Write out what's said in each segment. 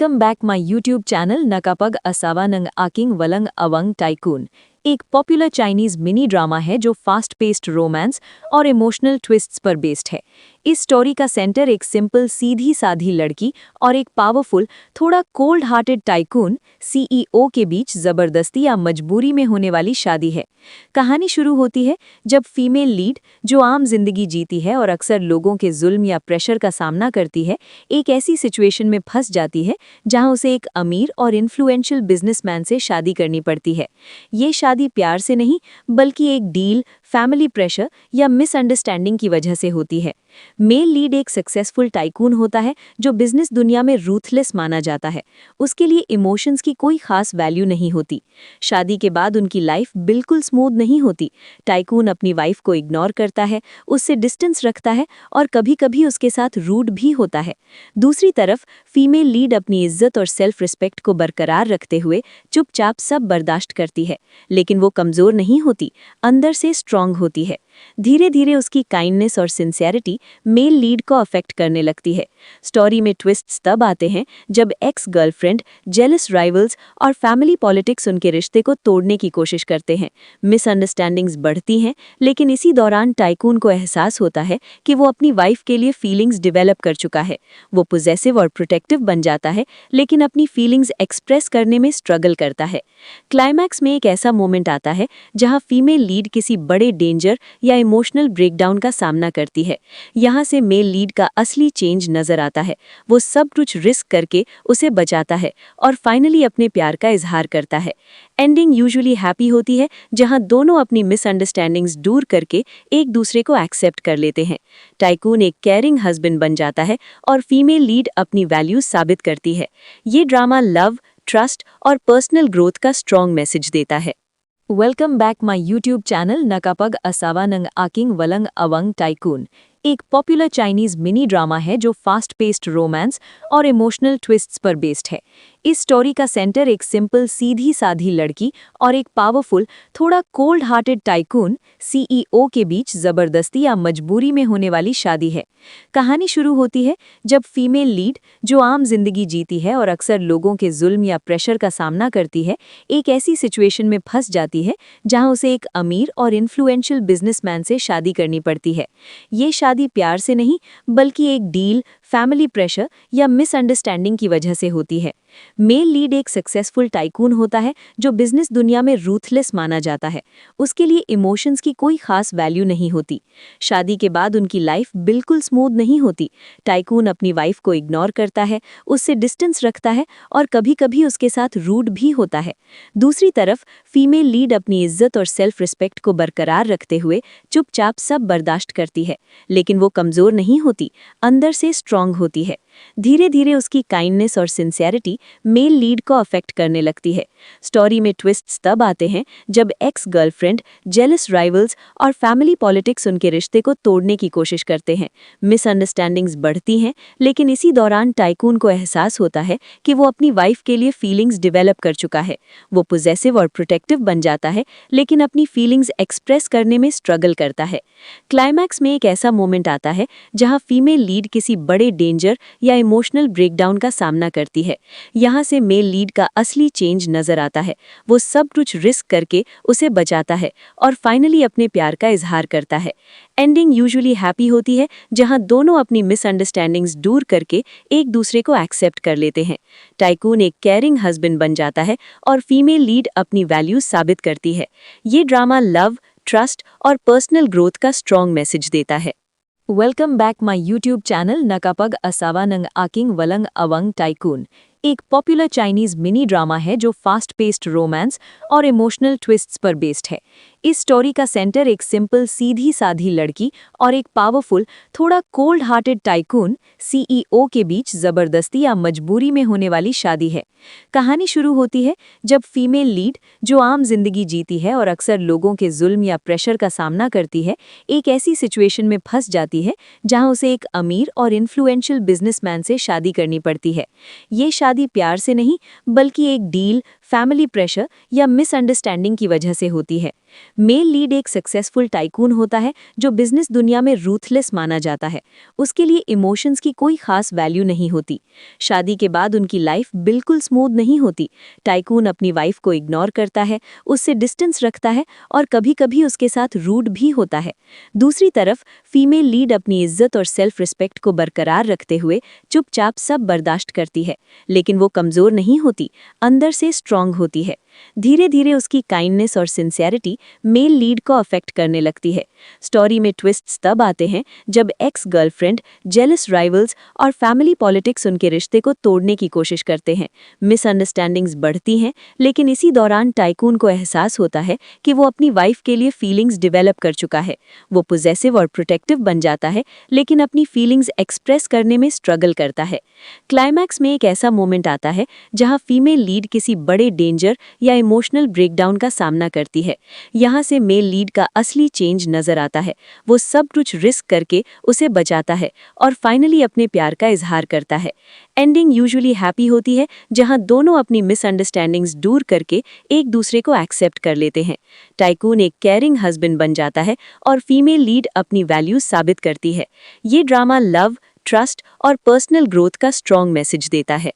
Welcome back my YouTube channel नकापग असावानंग आकिंग वलंग अवंग टाइकून एक पॉपुलर चाइनीज मिनी ड्रामा है जो फास्ट पेस्ड रोमांस और इमोशनल ट्विस्ट्स पर बेस्ड है। इस स्टोरी का सेंटर एक सिंपल सीधी साधी लड़की और एक पावरफुल थोड़ा कोल्ड हार्टेड टाइकून सीईओ के बीच जबरदस्ती या मजबूरी में होने वाली शादी है। कहानी शुरू होती है जब फीमेल लीड, जो आम जिंदगी जीती है और अक्सर लोगों के जुल्म या प्रेशर का सामना करती है, एक ऐसी सिचुएशन में फंस जाती है जहां उसे एक अमीर और इन्फ्लुएंशियल बिजनेसमैन से शादी करनी पड़ती है। ये शादी प्यार से नहीं बल्कि एक डील, फैमिली प्रेशर या मिसअंडरस्टैंडिंग की वजह से होती है। मेल लीड एक सक्सेसफुल टाइकून होता है जो बिजनेस दुनिया में रूथलेस माना जाता है। उसके लिए इमोशंस की कोई खास वैल्यू नहीं होती। शादी के बाद उनकी लाइफ बिल्कुल स्मूथ नहीं होती। टाइकून अपनी वाइफ को इग्नोर करता है, उससे डिस्टेंस रखता है और कभी-कभी उसके साथ रूड भी होता है। दूसरी तरफ फीमेल लीड अपनी इज्जत और सेल्फ रिस्पेक्ट को बरकरार रखते हुए चुपचाप सब बर्दाश्त करती है, लेकिन वो कमजोर नहीं होती, अंदर से स्ट्रांग होती है। धीरे धीरे उसकी काइंडनेस और सिंसियरिटी मेल लीड को अफेक्ट करने लगती है। स्टोरी में ट्विस्ट्स तब आते हैं जब एक्स गर्लफ्रेंड, जेलस राइवल्स और फैमिली पॉलिटिक्स उनके रिश्ते को तोड़ने की कोशिश करते हैं। मिसअंडरस्टैंडिंग्स बढ़ती हैं, लेकिन इसी दौरान टाइकून को एहसास होता है कि वो अपनी वाइफ के लिए फीलिंग्स डेवलप कर चुका है। वो पॉजिटिव और प्रोटेक्टिव बन जाता है, लेकिन अपनी फीलिंग्स एक्सप्रेस करने में स्ट्रगल करता है। क्लाइमैक्स में एक ऐसा मोमेंट आता है जहां फीमेल लीड किसी बड़े डेंजर या इमोशनल ब्रेकडाउन का सामना करती है। यहाँ से मेल लीड का असली चेंज नजर आता है। वो सब कुछ रिस्क करके उसे बचाता है और फाइनली अपने प्यार का इजहार करता है। एंडिंग यूजुअली हैप्पी होती है, जहां दोनों अपनी मिसअंडरस्टैंडिंग्स दूर करके एक दूसरे को एक्सेप्ट कर लेते हैं। टाइकून एक केयरिंग हस्बैंड बन जाता है और फीमेल लीड अपनी वैल्यूज साबित करती है। ये ड्रामा लव, ट्रस्ट और पर्सनल ग्रोथ का स्ट्रॉन्ग मैसेज देता है। Welcome back my YouTube channel नकापग असावानंग आकिंग वलंग अवंग टाइकून एक पॉपुलर चाइनीज मिनी ड्रामा है जो फास्ट पेस्ड रोमांस और इमोशनल ट्विस्ट्स पर बेस्ड है। इस स्टोरी का सेंटर एक सिंपल सीधी साधी लड़की और एक पावरफुल थोड़ा कोल्ड हार्टेड टाइकून सीईओ के बीच जबरदस्ती या मजबूरी में होने वाली शादी है। कहानी शुरू होती है जब फीमेल लीड, जो आम जिंदगी जीती है और अक्सर लोगों के जुल्म या प्रेशर का सामना करती है, एक ऐसी सिचुएशन में फंस जाती है जहां उसे एक अमीर और इन्फ्लुएंशियल बिजनेसमैन से शादी करनी पड़ती है। ये शादी प्यार से नहीं बल्कि एक डील, फैमिली प्रेशर या मिसअंडरस्टैंडिंग की वजह से होती है। मेल लीड एक सक्सेसफुल टाइकून होता है जो बिजनेस दुनिया में रूथलेस माना जाता है। उसके लिए इमोशंस की कोई खास वैल्यू नहीं होती। शादी के बाद उनकी लाइफ बिल्कुल स्मूथ नहीं होती। टाइकून अपनी वाइफ को इग्नोर करता है, उससे डिस्टेंस रखता है और कभी-कभी उसके साथ रूड भी होता है। दूसरी तरफ फीमेल लीड अपनी इज्जत और सेल्फ रिस्पेक्ट को बरकरार रखते हुए चुपचाप सब बर्दाश्त करती है, लेकिन वो कमजोर नहीं होती, अंदर से स्ट्रांग होती है। धीरे धीरे उसकी काइंडनेस और सिंसियरिटी मेल लीड को अफेक्ट करने लगती है। स्टोरी में ट्विस्ट्स तब आते हैं जब एक्स गर्लफ्रेंड, जेलस राइवल्स और फैमिली पॉलिटिक्स उनके रिश्ते को तोड़ने की कोशिश करते हैं। मिसअंडरस्टैंडिंग्स बढ़ती हैं, लेकिन इसी दौरान टाइकून को एहसास होता है कि वो अपनी वाइफ के लिए फीलिंग्स डेवलप कर चुका है। वो पॉजिटिव और प्रोटेक्टिव बन जाता है, लेकिन अपनी फीलिंग्स एक्सप्रेस करने में स्ट्रगल करता है। क्लाइमैक्स में एक ऐसा मोमेंट आता है जहां फीमेल लीड किसी बड़े डेंजर या इमोशनल ब्रेकडाउन का सामना करती है। यहाँ से मेल लीड का असली चेंज नजर आता है। वो सब कुछ रिस्क करके उसे बचाता है और फाइनली अपने प्यार का इजहार करता है। एंडिंग यूजुअली हैप्पी होती है, जहां दोनों अपनी मिसअंडरस्टैंडिंग्स दूर करके एक दूसरे को एक्सेप्ट कर लेते हैं। टाइकून एक केयरिंग हस्बैंड बन जाता है और फीमेल लीड अपनी वैल्यूज साबित करती है। ये ड्रामा लव, ट्रस्ट और पर्सनल ग्रोथ का स्ट्रॉन्ग मैसेज देता है। Welcome back my YouTube channel नकापग असावानंग आकिंग वलंग अवंग टाइकून एक पॉपुलर चाइनीज मिनी ड्रामा है जो फास्ट पेस्ड रोमांस और इमोशनल ट्विस्ट्स पर बेस्ड है। इस स्टोरी का सेंटर एक सिंपल सीधी साधी लड़की और एक पावरफुल थोड़ा कोल्ड हार्टेड टाइकून सीईओ के बीच जबरदस्ती या मजबूरी में होने वाली शादी है। कहानी शुरू होती है जब फीमेल लीड, जो आम जिंदगी जीती है और अक्सर लोगों के जुल्म या प्रेशर का सामना करती है, एक ऐसी सिचुएशन में फंस जाती है जहां उसे एक अमीर और इन्फ्लुएंशियल बिजनेसमैन से शादी करनी पड़ती है। ये शादी प्यार से नहीं बल्कि एक डील, फैमिली प्रेशर या मिसअंडरस्टैंडिंग की वजह से होती है। मेल लीड एक सक्सेसफुल टाइकून होता है जो बिजनेस दुनिया में रूथलेस माना जाता है। उसके लिए इमोशंस की कोई खास वैल्यू नहीं होती। शादी के बाद उनकी लाइफ बिल्कुल स्मूथ नहीं होती। टाइकून अपनी वाइफ को इग्नोर करता है, उससे डिस्टेंस रखता है और कभी-कभी उसके साथ रूड भी होता है। दूसरी तरफ फीमेल लीड अपनी इज्जत और सेल्फ रिस्पेक्ट को बरकरार रखते हुए चुपचाप सब बर्दाश्त करती है, लेकिन वो कमजोर नहीं होती, अंदर से स्ट्रांग होती है। धीरे धीरे उसकी काइंडनेस और सिंसियरिटी मेल लीड को अफेक्ट करने लगती है। स्टोरी में ट्विस्ट्स तब आते हैं जब एक्स गर्लफ्रेंड, जेलस राइवल्स और फैमिली पॉलिटिक्स उनके रिश्ते को तोड़ने की कोशिश करते हैं। मिसअंडरस्टैंडिंग्स बढ़ती हैं, लेकिन इसी दौरान टाइकून को एहसास होता है कि वो अपनी वाइफ के लिए फीलिंग्स डेवलप कर चुका है। वो पॉजिटिव और प्रोटेक्टिव बन जाता है, लेकिन अपनी फीलिंग्स एक्सप्रेस करने में स्ट्रगल करता है। क्लाइमैक्स में एक ऐसा मोमेंट आता है जहां फीमेल लीड किसी बड़े डेंजर या इमोशनल ब्रेकडाउन का सामना करती है। यहाँ से मेल लीड का असली चेंज नजर आता है। वो सब कुछ रिस्क करके उसे बचाता है और फाइनली अपने प्यार का इजहार करता है। एंडिंग यूजुअली हैप्पी होती है, जहां दोनों अपनी मिसअंडरस्टैंडिंग्स दूर करके एक दूसरे को एक्सेप्ट कर लेते हैं। टाइकून एक केयरिंग हस्बैंड बन जाता है और फीमेल लीड अपनी वैल्यूज साबित करती है। ये ड्रामा लव, ट्रस्ट और पर्सनल ग्रोथ का स्ट्रॉन्ग मैसेज देता है।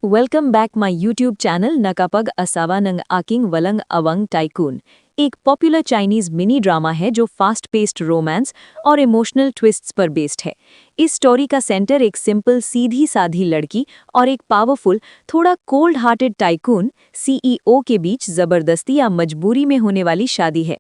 Welcome back my YouTube channel नकापग असावा नंग आकिंग वलंग अवंग टाइकून एक पॉपुलर चाइनीज मिनी ड्रामा है जो फास्ट पेस्ड रोमांस और इमोशनल ट्विस्ट्स पर बेस्ड है। इस स्टोरी का सेंटर एक सिंपल सीधी साधी लड़की और एक पावरफुल, थोड़ा कोल्ड हार्टेड टाइकून सीईओ के बीच जबरदस्ती या मजबूरी में होने वाली शादी है।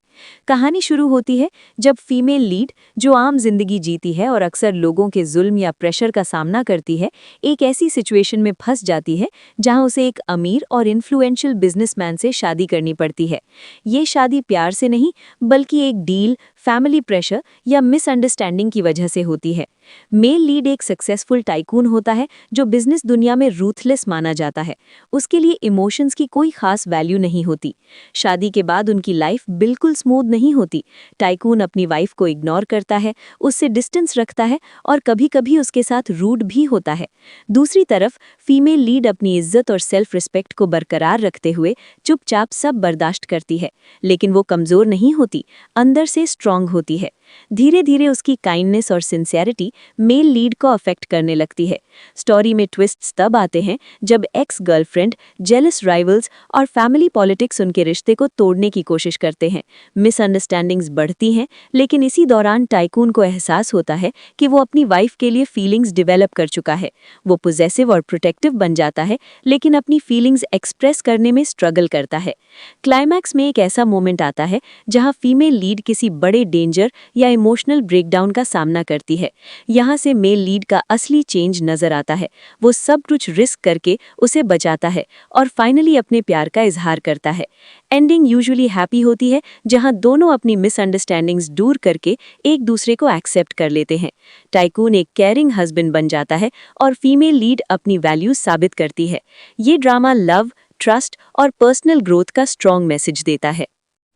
कहानी शुरू होती है जब फीमेल लीड, जो आम जिंदगी जीती है और अक्सर लोगों के जुल्म या प्रेशर का सामना करती है, एक ऐसी सिचुएशन में फंस जाती है जहां उसे एक अमीर और इन्फ्लुएंशियल बिजनेसमैन से शादी करनी पड़ती है। ये शादी प्यार से नहीं, बल्कि एक डील, फैमिली प्रेशर या मिसअंडरस्टैंडिंग की वजह से होती है। मेल लीड एक सक्सेसफुल टाइकून होता है जो बिजनेस दुनिया में रूथलेस माना जाता है। उसके लिए इमोशंस की कोई खास वैल्यू नहीं होती। शादी के बाद उनकी लाइफ बिल्कुल स्मूथ नहीं होती। टाइकून अपनी वाइफ को इग्नोर करता है, उससे डिस्टेंस रखता है और कभी-कभी उसके साथ रूड भी होता है। दूसरी तरफ फीमेल लीड अपनी इज्जत और सेल्फ रिस्पेक्ट को बरकरार रखते हुए चुपचाप सब बर्दाश्त करती है, लेकिन वो कमजोर नहीं होती, अंदर से स्ट्रांग होती है। धीरे धीरे उसकी काइंडनेस और सिंसियरिटी मेल लीड को अफेक्ट करने लगती है। स्टोरी में ट्विस्ट्स तब आते हैं जब एक्स गर्लफ्रेंड, जेलस राइवल्स और फैमिली पॉलिटिक्स उनके रिश्ते को तोड़ने की कोशिश करते हैं। मिसअंडरस्टैंडिंग्स बढ़ती हैं, लेकिन इसी दौरान टाइकून को एहसास होता है कि वो अपनी वाइफ के लिए फीलिंग्स डेवलप कर चुका है। वो पॉजिटिव और प्रोटेक्टिव बन जाता है, लेकिन अपनी फीलिंग्स एक्सप्रेस करने में स्ट्रगल करता है। क्लाइमैक्स में एक ऐसा मोमेंट आता है जहां फीमेल लीड किसी बड़े डेंजर या इमोशनल ब्रेकडाउन का सामना करती है। यहाँ से मेल लीड का असली चेंज नजर आता है। वो सब कुछ रिस्क करके उसे बचाता है और फाइनली अपने प्यार का इजहार करता है। एंडिंग यूजुअली हैप्पी होती है, जहां दोनों अपनी मिसअंडरस्टैंडिंग्स दूर करके एक दूसरे को एक्सेप्ट कर लेते हैं। टाइकून एक केयरिंग हस्बैंड बन जाता है और फीमेल लीड अपनी वैल्यूज साबित करती है। ये ड्रामा लव, ट्रस्ट और पर्सनल ग्रोथ का स्ट्रॉन्ग मैसेज देता है।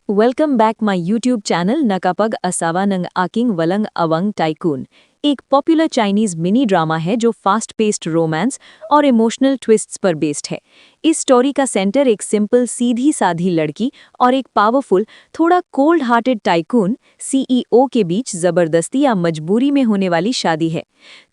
Welcome back my YouTube channel नकापग असावा नंग आकिंग वलंग अवंग टाइकून एक पॉपुलर चाइनीज मिनी ड्रामा है जो फास्ट पेस्ड रोमांस और इमोशनल ट्विस्ट्स पर बेस्ड है। इस स्टोरी का सेंटर एक सिंपल सीधी साधी लड़की और एक पावरफुल, थोड़ा कोल्ड हार्टेड टाइकून सीईओ के बीच जबरदस्ती या मजबूरी में होने वाली शादी है।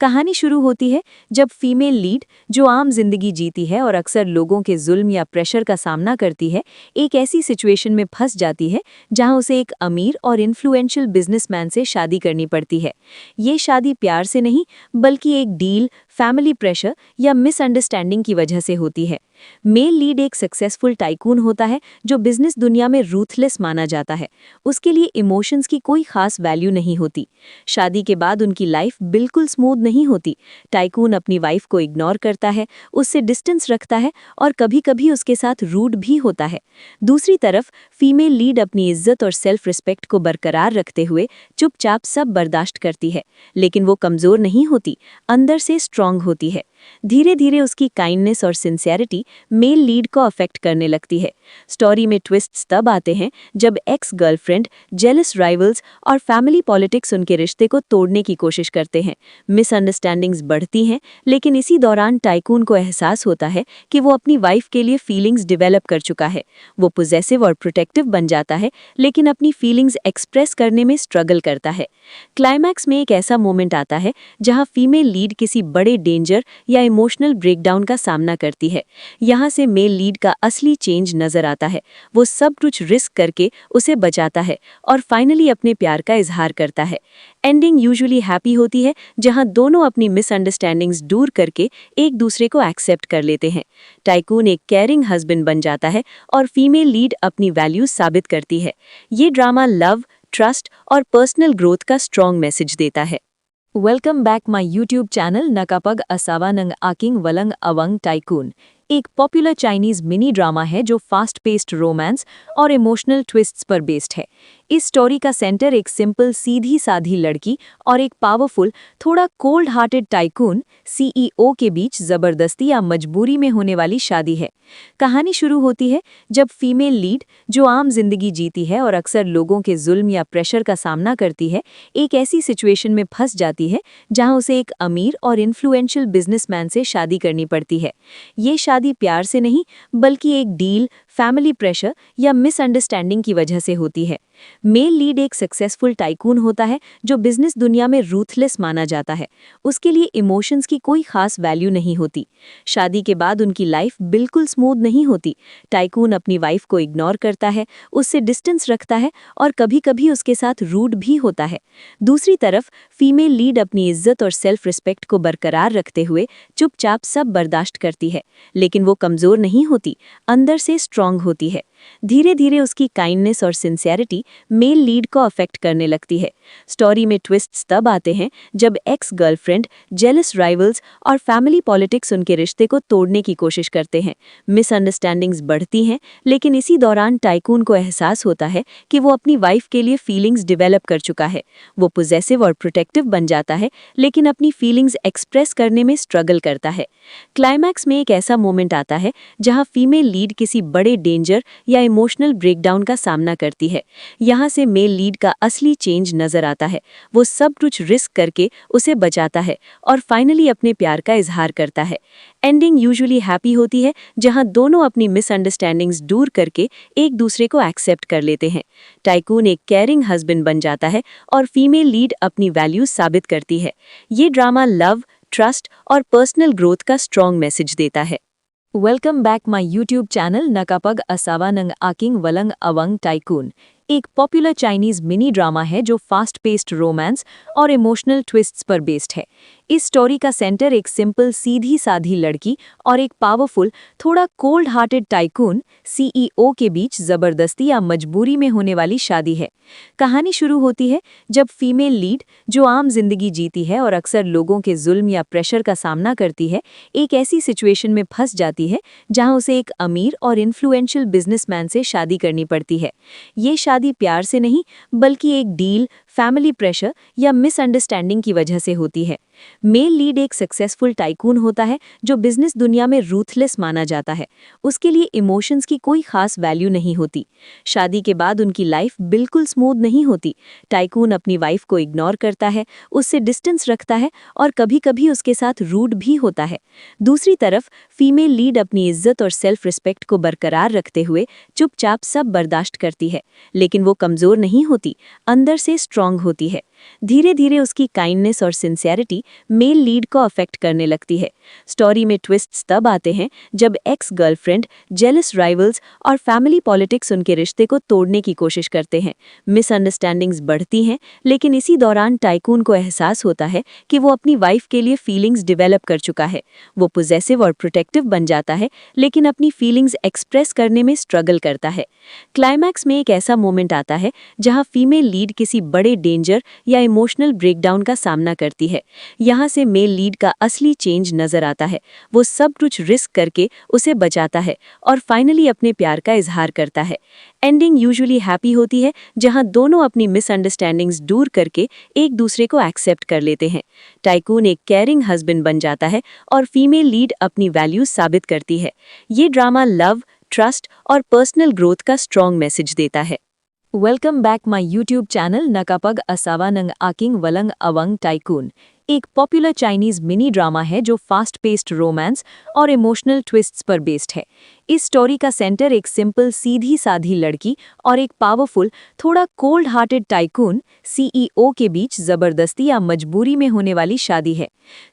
कहानी शुरू होती है जब फीमेल लीड, जो आम जिंदगी जीती है और अक्सर लोगों के जुल्म या प्रेशर का सामना करती है, एक ऐसी सिचुएशन में फंस जाती है जहां उसे एक अमीर और इन्फ्लुएंशियल बिजनेसमैन से शादी करनी पड़ती है। ये शादी प्यार से नहीं, बल्कि एक डील, फैमिली प्रेशर या मिसअंडरस्टैंडिंग की वजह से होती है। मेल लीड एक सक्सेसफुल टाइकून होता है जो बिजनेस दुनिया में रूथलेस माना जाता है। उसके लिए इमोशंस की कोई खास वैल्यू नहीं होती। शादी के बाद उनकी लाइफ बिल्कुल स्मूथ नहीं होती। टाइकून अपनी वाइफ को इग्नोर करता है, उससे डिस्टेंस रखता है और कभी-कभी उसके साथ रूड भी होता है। दूसरी तरफ फीमेल लीड अपनी इज्जत और सेल्फ रिस्पेक्ट को बरकरार रखते हुए चुपचाप सब बर्दाश्त करती है, लेकिन वो कमजोर नहीं होती, अंदर से स्ट्रांग स्ट्रांग होती है। धीरे धीरे उसकी काइंडनेस और सिंसियरिटी मेल लीड को अफेक्ट करने लगती है। स्टोरी में ट्विस्ट्स तब आते हैं जब एक्स गर्लफ्रेंड, जेलस राइवल्स और फैमिली पॉलिटिक्स उनके रिश्ते को तोड़ने की कोशिश करते हैं। मिसअंडरस्टैंडिंग्स बढ़ती हैं, लेकिन इसी दौरान टाइकून को एहसास होता है कि वो अपनी वाइफ के लिए फीलिंग्स डेवलप कर चुका है। वो पॉजिटिव और प्रोटेक्टिव बन जाता है, लेकिन अपनी फीलिंग्स एक्सप्रेस करने में स्ट्रगल करता है। क्लाइमैक्स में एक ऐसा मोमेंट आता है जहां फीमेल लीड किसी बड़े डेंजर या इमोशनल ब्रेकडाउन का सामना करती है। यहाँ से मेल लीड का असली चेंज नजर आता है। वो सब कुछ रिस्क करके उसे बचाता है और फाइनली अपने प्यार का इजहार करता है। एंडिंग यूजुअली हैप्पी होती है, जहां दोनों अपनी मिसअंडरस्टैंडिंग्स दूर करके एक दूसरे को एक्सेप्ट कर लेते हैं। टाइकून एक केयरिंग हस्बैंड बन जाता है और फीमेल लीड अपनी वैल्यूज साबित करती है। ये ड्रामा लव, ट्रस्ट और पर्सनल ग्रोथ का स्ट्रॉन्ग मैसेज देता है। Welcome back my YouTube channel नकापग असावा नंग आकिंग वलंग अवंग टाइकून एक पॉपुलर चाइनीज मिनी ड्रामा है जो फास्ट पेस्ड रोमांस और इमोशनल ट्विस्ट्स पर बेस्ड है। इस स्टोरी का सेंटर एक सिंपल सीधी साधी लड़की और एक पावरफुल, थोड़ा कोल्ड हार्टेड टाइकून सीईओ के बीच जबरदस्ती या मजबूरी में होने वाली शादी है। कहानी शुरू होती है जब फीमेल लीड, जो आम जिंदगी जीती है और अक्सर लोगों के जुल्म या प्रेशर का सामना करती है, एक ऐसी सिचुएशन में फंस जाती है जहां उसे एक अमीर और इन्फ्लुएंशियल बिजनेसमैन से शादी करनी पड़ती है। ये शादी प्यार से नहीं, बल्कि एक डील, फैमिली प्रेशर या मिसअंडरस्टैंडिंग की वजह से होती है। मेल लीड एक सक्सेसफुल टाइकून होता है जो बिजनेस दुनिया में रूथलेस माना जाता है। उसके लिए इमोशंस की कोई खास वैल्यू नहीं होती। शादी के बाद उनकी लाइफ बिल्कुल स्मूथ नहीं होती। टाइकून अपनी वाइफ को इग्नोर करता है, उससे डिस्टेंस रखता है और कभी-कभी उसके साथ रूड भी होता है। दूसरी तरफ फीमेल लीड अपनी इज्जत और सेल्फ रिस्पेक्ट को बरकरार रखते हुए चुपचाप सब बर्दाश्त करती है, लेकिन वो कमजोर नहीं होती, अंदर से स्ट्रांग होती है। धीरे धीरे उसकी काइंडनेस और सिंसियरिटी मेल लीड को अफेक्ट करने लगती है। स्टोरी में ट्विस्ट्स तब आते हैं जब एक्स गर्लफ्रेंड, जेलस राइवल्स और फैमिली पॉलिटिक्स उनके रिश्ते को तोड़ने की कोशिश करते हैं। मिसअंडरस्टैंडिंग्स बढ़ती हैं, लेकिन इसी दौरान टाइकून को एहसास होता है कि वो अपनी वाइफ के लिए फीलिंग्स डेवलप कर चुका है। वो पॉजिटिव और प्रोटेक्टिव बन जाता है, लेकिन अपनी फीलिंग्स एक्सप्रेस करने में स्ट्रगल करता है। क्लाइमैक्स में एक ऐसा मोमेंट आता है जहां फीमेल लीड किसी बड़े डेंजर या इमोशनल ब्रेकडाउन का सामना करती है। यहाँ से मेल लीड का असली चेंज नजर आता है। वो सब कुछ रिस्क करके उसे बचाता है और फाइनली अपने प्यार का इजहार करता है। एंडिंग यूजुअली हैप्पी होती है, जहां दोनों अपनी मिसअंडरस्टैंडिंग्स दूर करके एक दूसरे को एक्सेप्ट कर लेते हैं। टाइकून एक केयरिंग हस्बैंड बन जाता है और फीमेल लीड अपनी वैल्यूज साबित करती है। ये ड्रामा लव, ट्रस्ट और पर्सनल ग्रोथ का स्ट्रॉन्ग मैसेज देता है। Welcome back my YouTube channel नकापग असावा नंग आकिंग वलंग अवंग टाइकून एक पॉपुलर चाइनीज मिनी ड्रामा है जो फास्ट पेस्ड रोमांस और इमोशनल ट्विस्ट्स पर बेस्ड है। इस स्टोरी का सेंटर एक सिंपल सीधी साधी लड़की और एक पावरफुल, थोड़ा कोल्ड हार्टेड टाइकून सीईओ के बीच जबरदस्ती या मजबूरी में होने वाली शादी है। कहानी शुरू होती है जब फीमेल लीड, जो आम जिंदगी जीती है और अक्सर लोगों के जुल्म या प्रेशर का सामना करती है, एक ऐसी सिचुएशन में फंस जाती है जहां उसे एक अमीर और इन्फ्लुएंशियल बिजनेसमैन से शादी करनी पड़ती है। ये शादी प्यार से नहीं, बल्कि एक डील, फैमिली प्रेशर या मिसअंडरस्टैंडिंग की वजह से होती है। मेल लीड एक सक्सेसफुल टाइकून होता है जो बिजनेस दुनिया में रूथलेस माना जाता है। उसके लिए इमोशंस की कोई खास वैल्यू नहीं होती। शादी के बाद उनकी लाइफ बिल्कुल स्मूथ नहीं होती। टाइकून अपनी वाइफ को इग्नोर करता है, उससे डिस्टेंस रखता है और कभी-कभी उसके साथ रूड भी होता है। दूसरी तरफ फीमेल लीड अपनी इज्जत और सेल्फ रिस्पेक्ट को बरकरार रखते हुए चुपचाप सब बर्दाश्त करती है, लेकिन वो कमजोर नहीं होती, अंदर से स्ट्रांग होती है। धीरे धीरे उसकी काइंडनेस और सिंसियरिटी मेल लीड को अफेक्ट करने लगती है। स्टोरी में ट्विस्ट्स तब आते हैं जब एक्स गर्लफ्रेंड, जेलस राइवल्स और फैमिली पॉलिटिक्स उनके रिश्ते को तोड़ने की कोशिश करते हैं। मिसअंडरस्टैंडिंग्स बढ़ती हैं, लेकिन इसी दौरान टाइकून को एहसास होता है कि वो अपनी वाइफ के लिए फीलिंग्स डेवलप कर चुका है। वो पॉजिटिव और प्रोटेक्टिव बन जाता है, लेकिन अपनी फीलिंग्स एक्सप्रेस करने में स्ट्रगल करता है। क्लाइमैक्स में एक ऐसा मोमेंट आता है जहां फीमेल लीड किसी बड़े डेंजर या इमोशनल ब्रेकडाउन का सामना करती है। यहाँ से मेल लीड का असली चेंज नजर आता है। वो सब कुछ रिस्क करके उसे बचाता है और फाइनली अपने प्यार का इजहार करता है। एंडिंग यूजुअली हैप्पी होती है, जहाँ दोनों अपनी मिसअंडरस्टैंडिंग्स दूर करके एक दूसरे को एक्सेप्ट कर लेते हैं। टाइकून एक केयरिंग हस्बैंड बन जाता है और फीमेल लीड अपनी वैल्यूज साबित करती है। ये ड्रामा लव, ट्रस्ट और पर्सनल ग्रोथ का स्ट्रॉन्ग मैसेज देता है। Welcome back my YouTube channel नकापग असावा नंग आकिंग वलंग अवंग टाइकून एक पॉपुलर चाइनीज मिनी ड्रामा है जो फास्ट पेस्ड रोमांस और इमोशनल ट्विस्ट्स पर बेस्ड है। इस स्टोरी का सेंटर एक सिंपल सीधी साधी लड़की और एक पावरफुल थोड़ा कोल्ड हार्टेड टाइकून सीईओ के बीच जबरदस्ती या मजबूरी में होने वाली शादी है।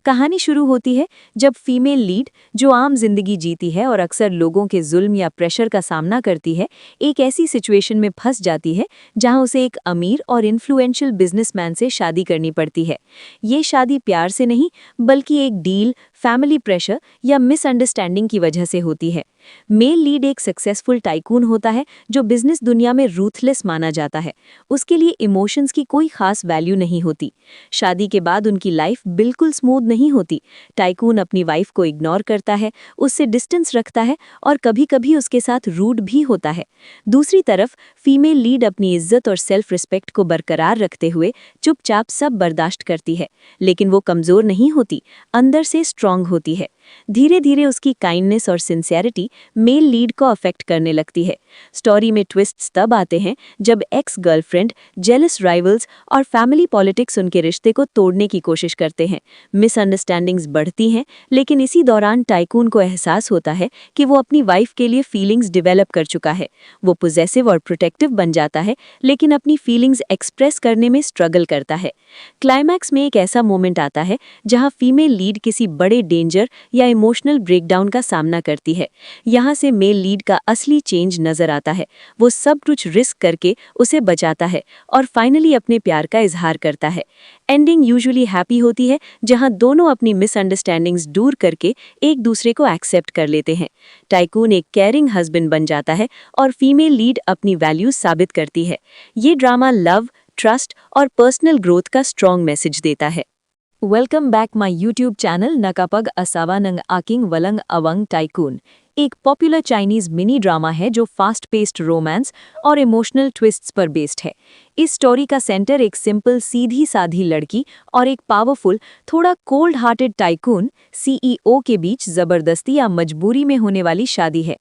कहानी शुरू होती है जब फीमेल लीड, जो आम जिंदगी जीती है और अक्सर लोगों के जुल्म या प्रेशर का सामना करती है, एक ऐसी सिचुएशन में फंस जाती है जहां उसे एक अमीर और इन्फ्लुएंशियल बिजनेसमैन से शादी करनी पड़ती है। ये शादी प्यार से नहीं, बल्कि एक डील, फैमिली प्रेशर या मिसअंडरस्टैंडिंग की वजह से होती है। मेल लीड एक सक्सेसफुल टाइकून होता है जो बिजनेस दुनिया में रूथलेस माना जाता है। उसके लिए इमोशंस की कोई खास वैल्यू नहीं होती। शादी के बाद उनकी लाइफ बिल्कुल स्मूथ नहीं होती। टाइकून अपनी वाइफ को इग्नोर करता है, उससे डिस्टेंस रखता है और कभी-कभी उसके साथ रूड भी होता है। दूसरी तरफ फीमेल लीड अपनी इज्जत और सेल्फ रिस्पेक्ट को बरकरार रखते हुए चुपचाप सब बर्दाश्त करती है, लेकिन वो कमजोर नहीं होती, अंदर से स्ट्रांग होती है। धीरे धीरे उसकी काइंडनेस और सिंसियरिटी मेल लीड को अफेक्ट करने लगती है। स्टोरी में ट्विस्ट्स तब आते हैं जब एक्स गर्लफ्रेंड, जेलस राइवल्स और फैमिली पॉलिटिक्स उनके रिश्ते को तोड़ने की कोशिश करते हैं। मिसअंडरस्टैंडिंग्स बढ़ती हैं, लेकिन इसी दौरान टाइकून को एहसास होता है कि वो अपनी वाइफ के लिए फीलिंग्स डेवलप कर चुका है। वो पॉजेसिव और प्रोटेक्टिव बन जाता है, लेकिन अपनी फीलिंग्स एक्सप्रेस करने में स्ट्रगल करता है। क्लाइमैक्स में एक ऐसा मोमेंट आता है जहां फीमेल लीड किसी बड़े डेंजर या इमोशनल ब्रेकडाउन का सामना करती है। यहाँ से मेल लीड का असली चेंज नजर आता है। वो सब कुछ रिस्क करके उसे बचाता है और फाइनली अपने प्यार का इजहार करता है। एंडिंग यूजुअली हैप्पी होती है, जहां दोनों अपनी मिसअंडरस्टैंडिंग्स दूर करके एक दूसरे को एक्सेप्ट कर लेते हैं। टाइकून एक केयरिंग हस्बैंड बन जाता है और फीमेल लीड अपनी वैल्यूज साबित करती है। ये ड्रामा लव, ट्रस्ट और पर्सनल ग्रोथ का स्ट्रॉन्ग मैसेज देता है। Welcome back my YouTube channel नकापग असावा नंग आकिंग वलंग अवंग टाइकून एक पॉपुलर चाइनीज मिनी ड्रामा है जो फास्ट पेस्ड रोमांस और इमोशनल ट्विस्ट्स पर बेस्ड है। इस स्टोरी का सेंटर एक सिंपल सीधी साधी लड़की और एक पावरफुल थोड़ा कोल्ड हार्टेड टाइकून सीईओ के बीच जबरदस्ती या मजबूरी में होने वाली शादी है।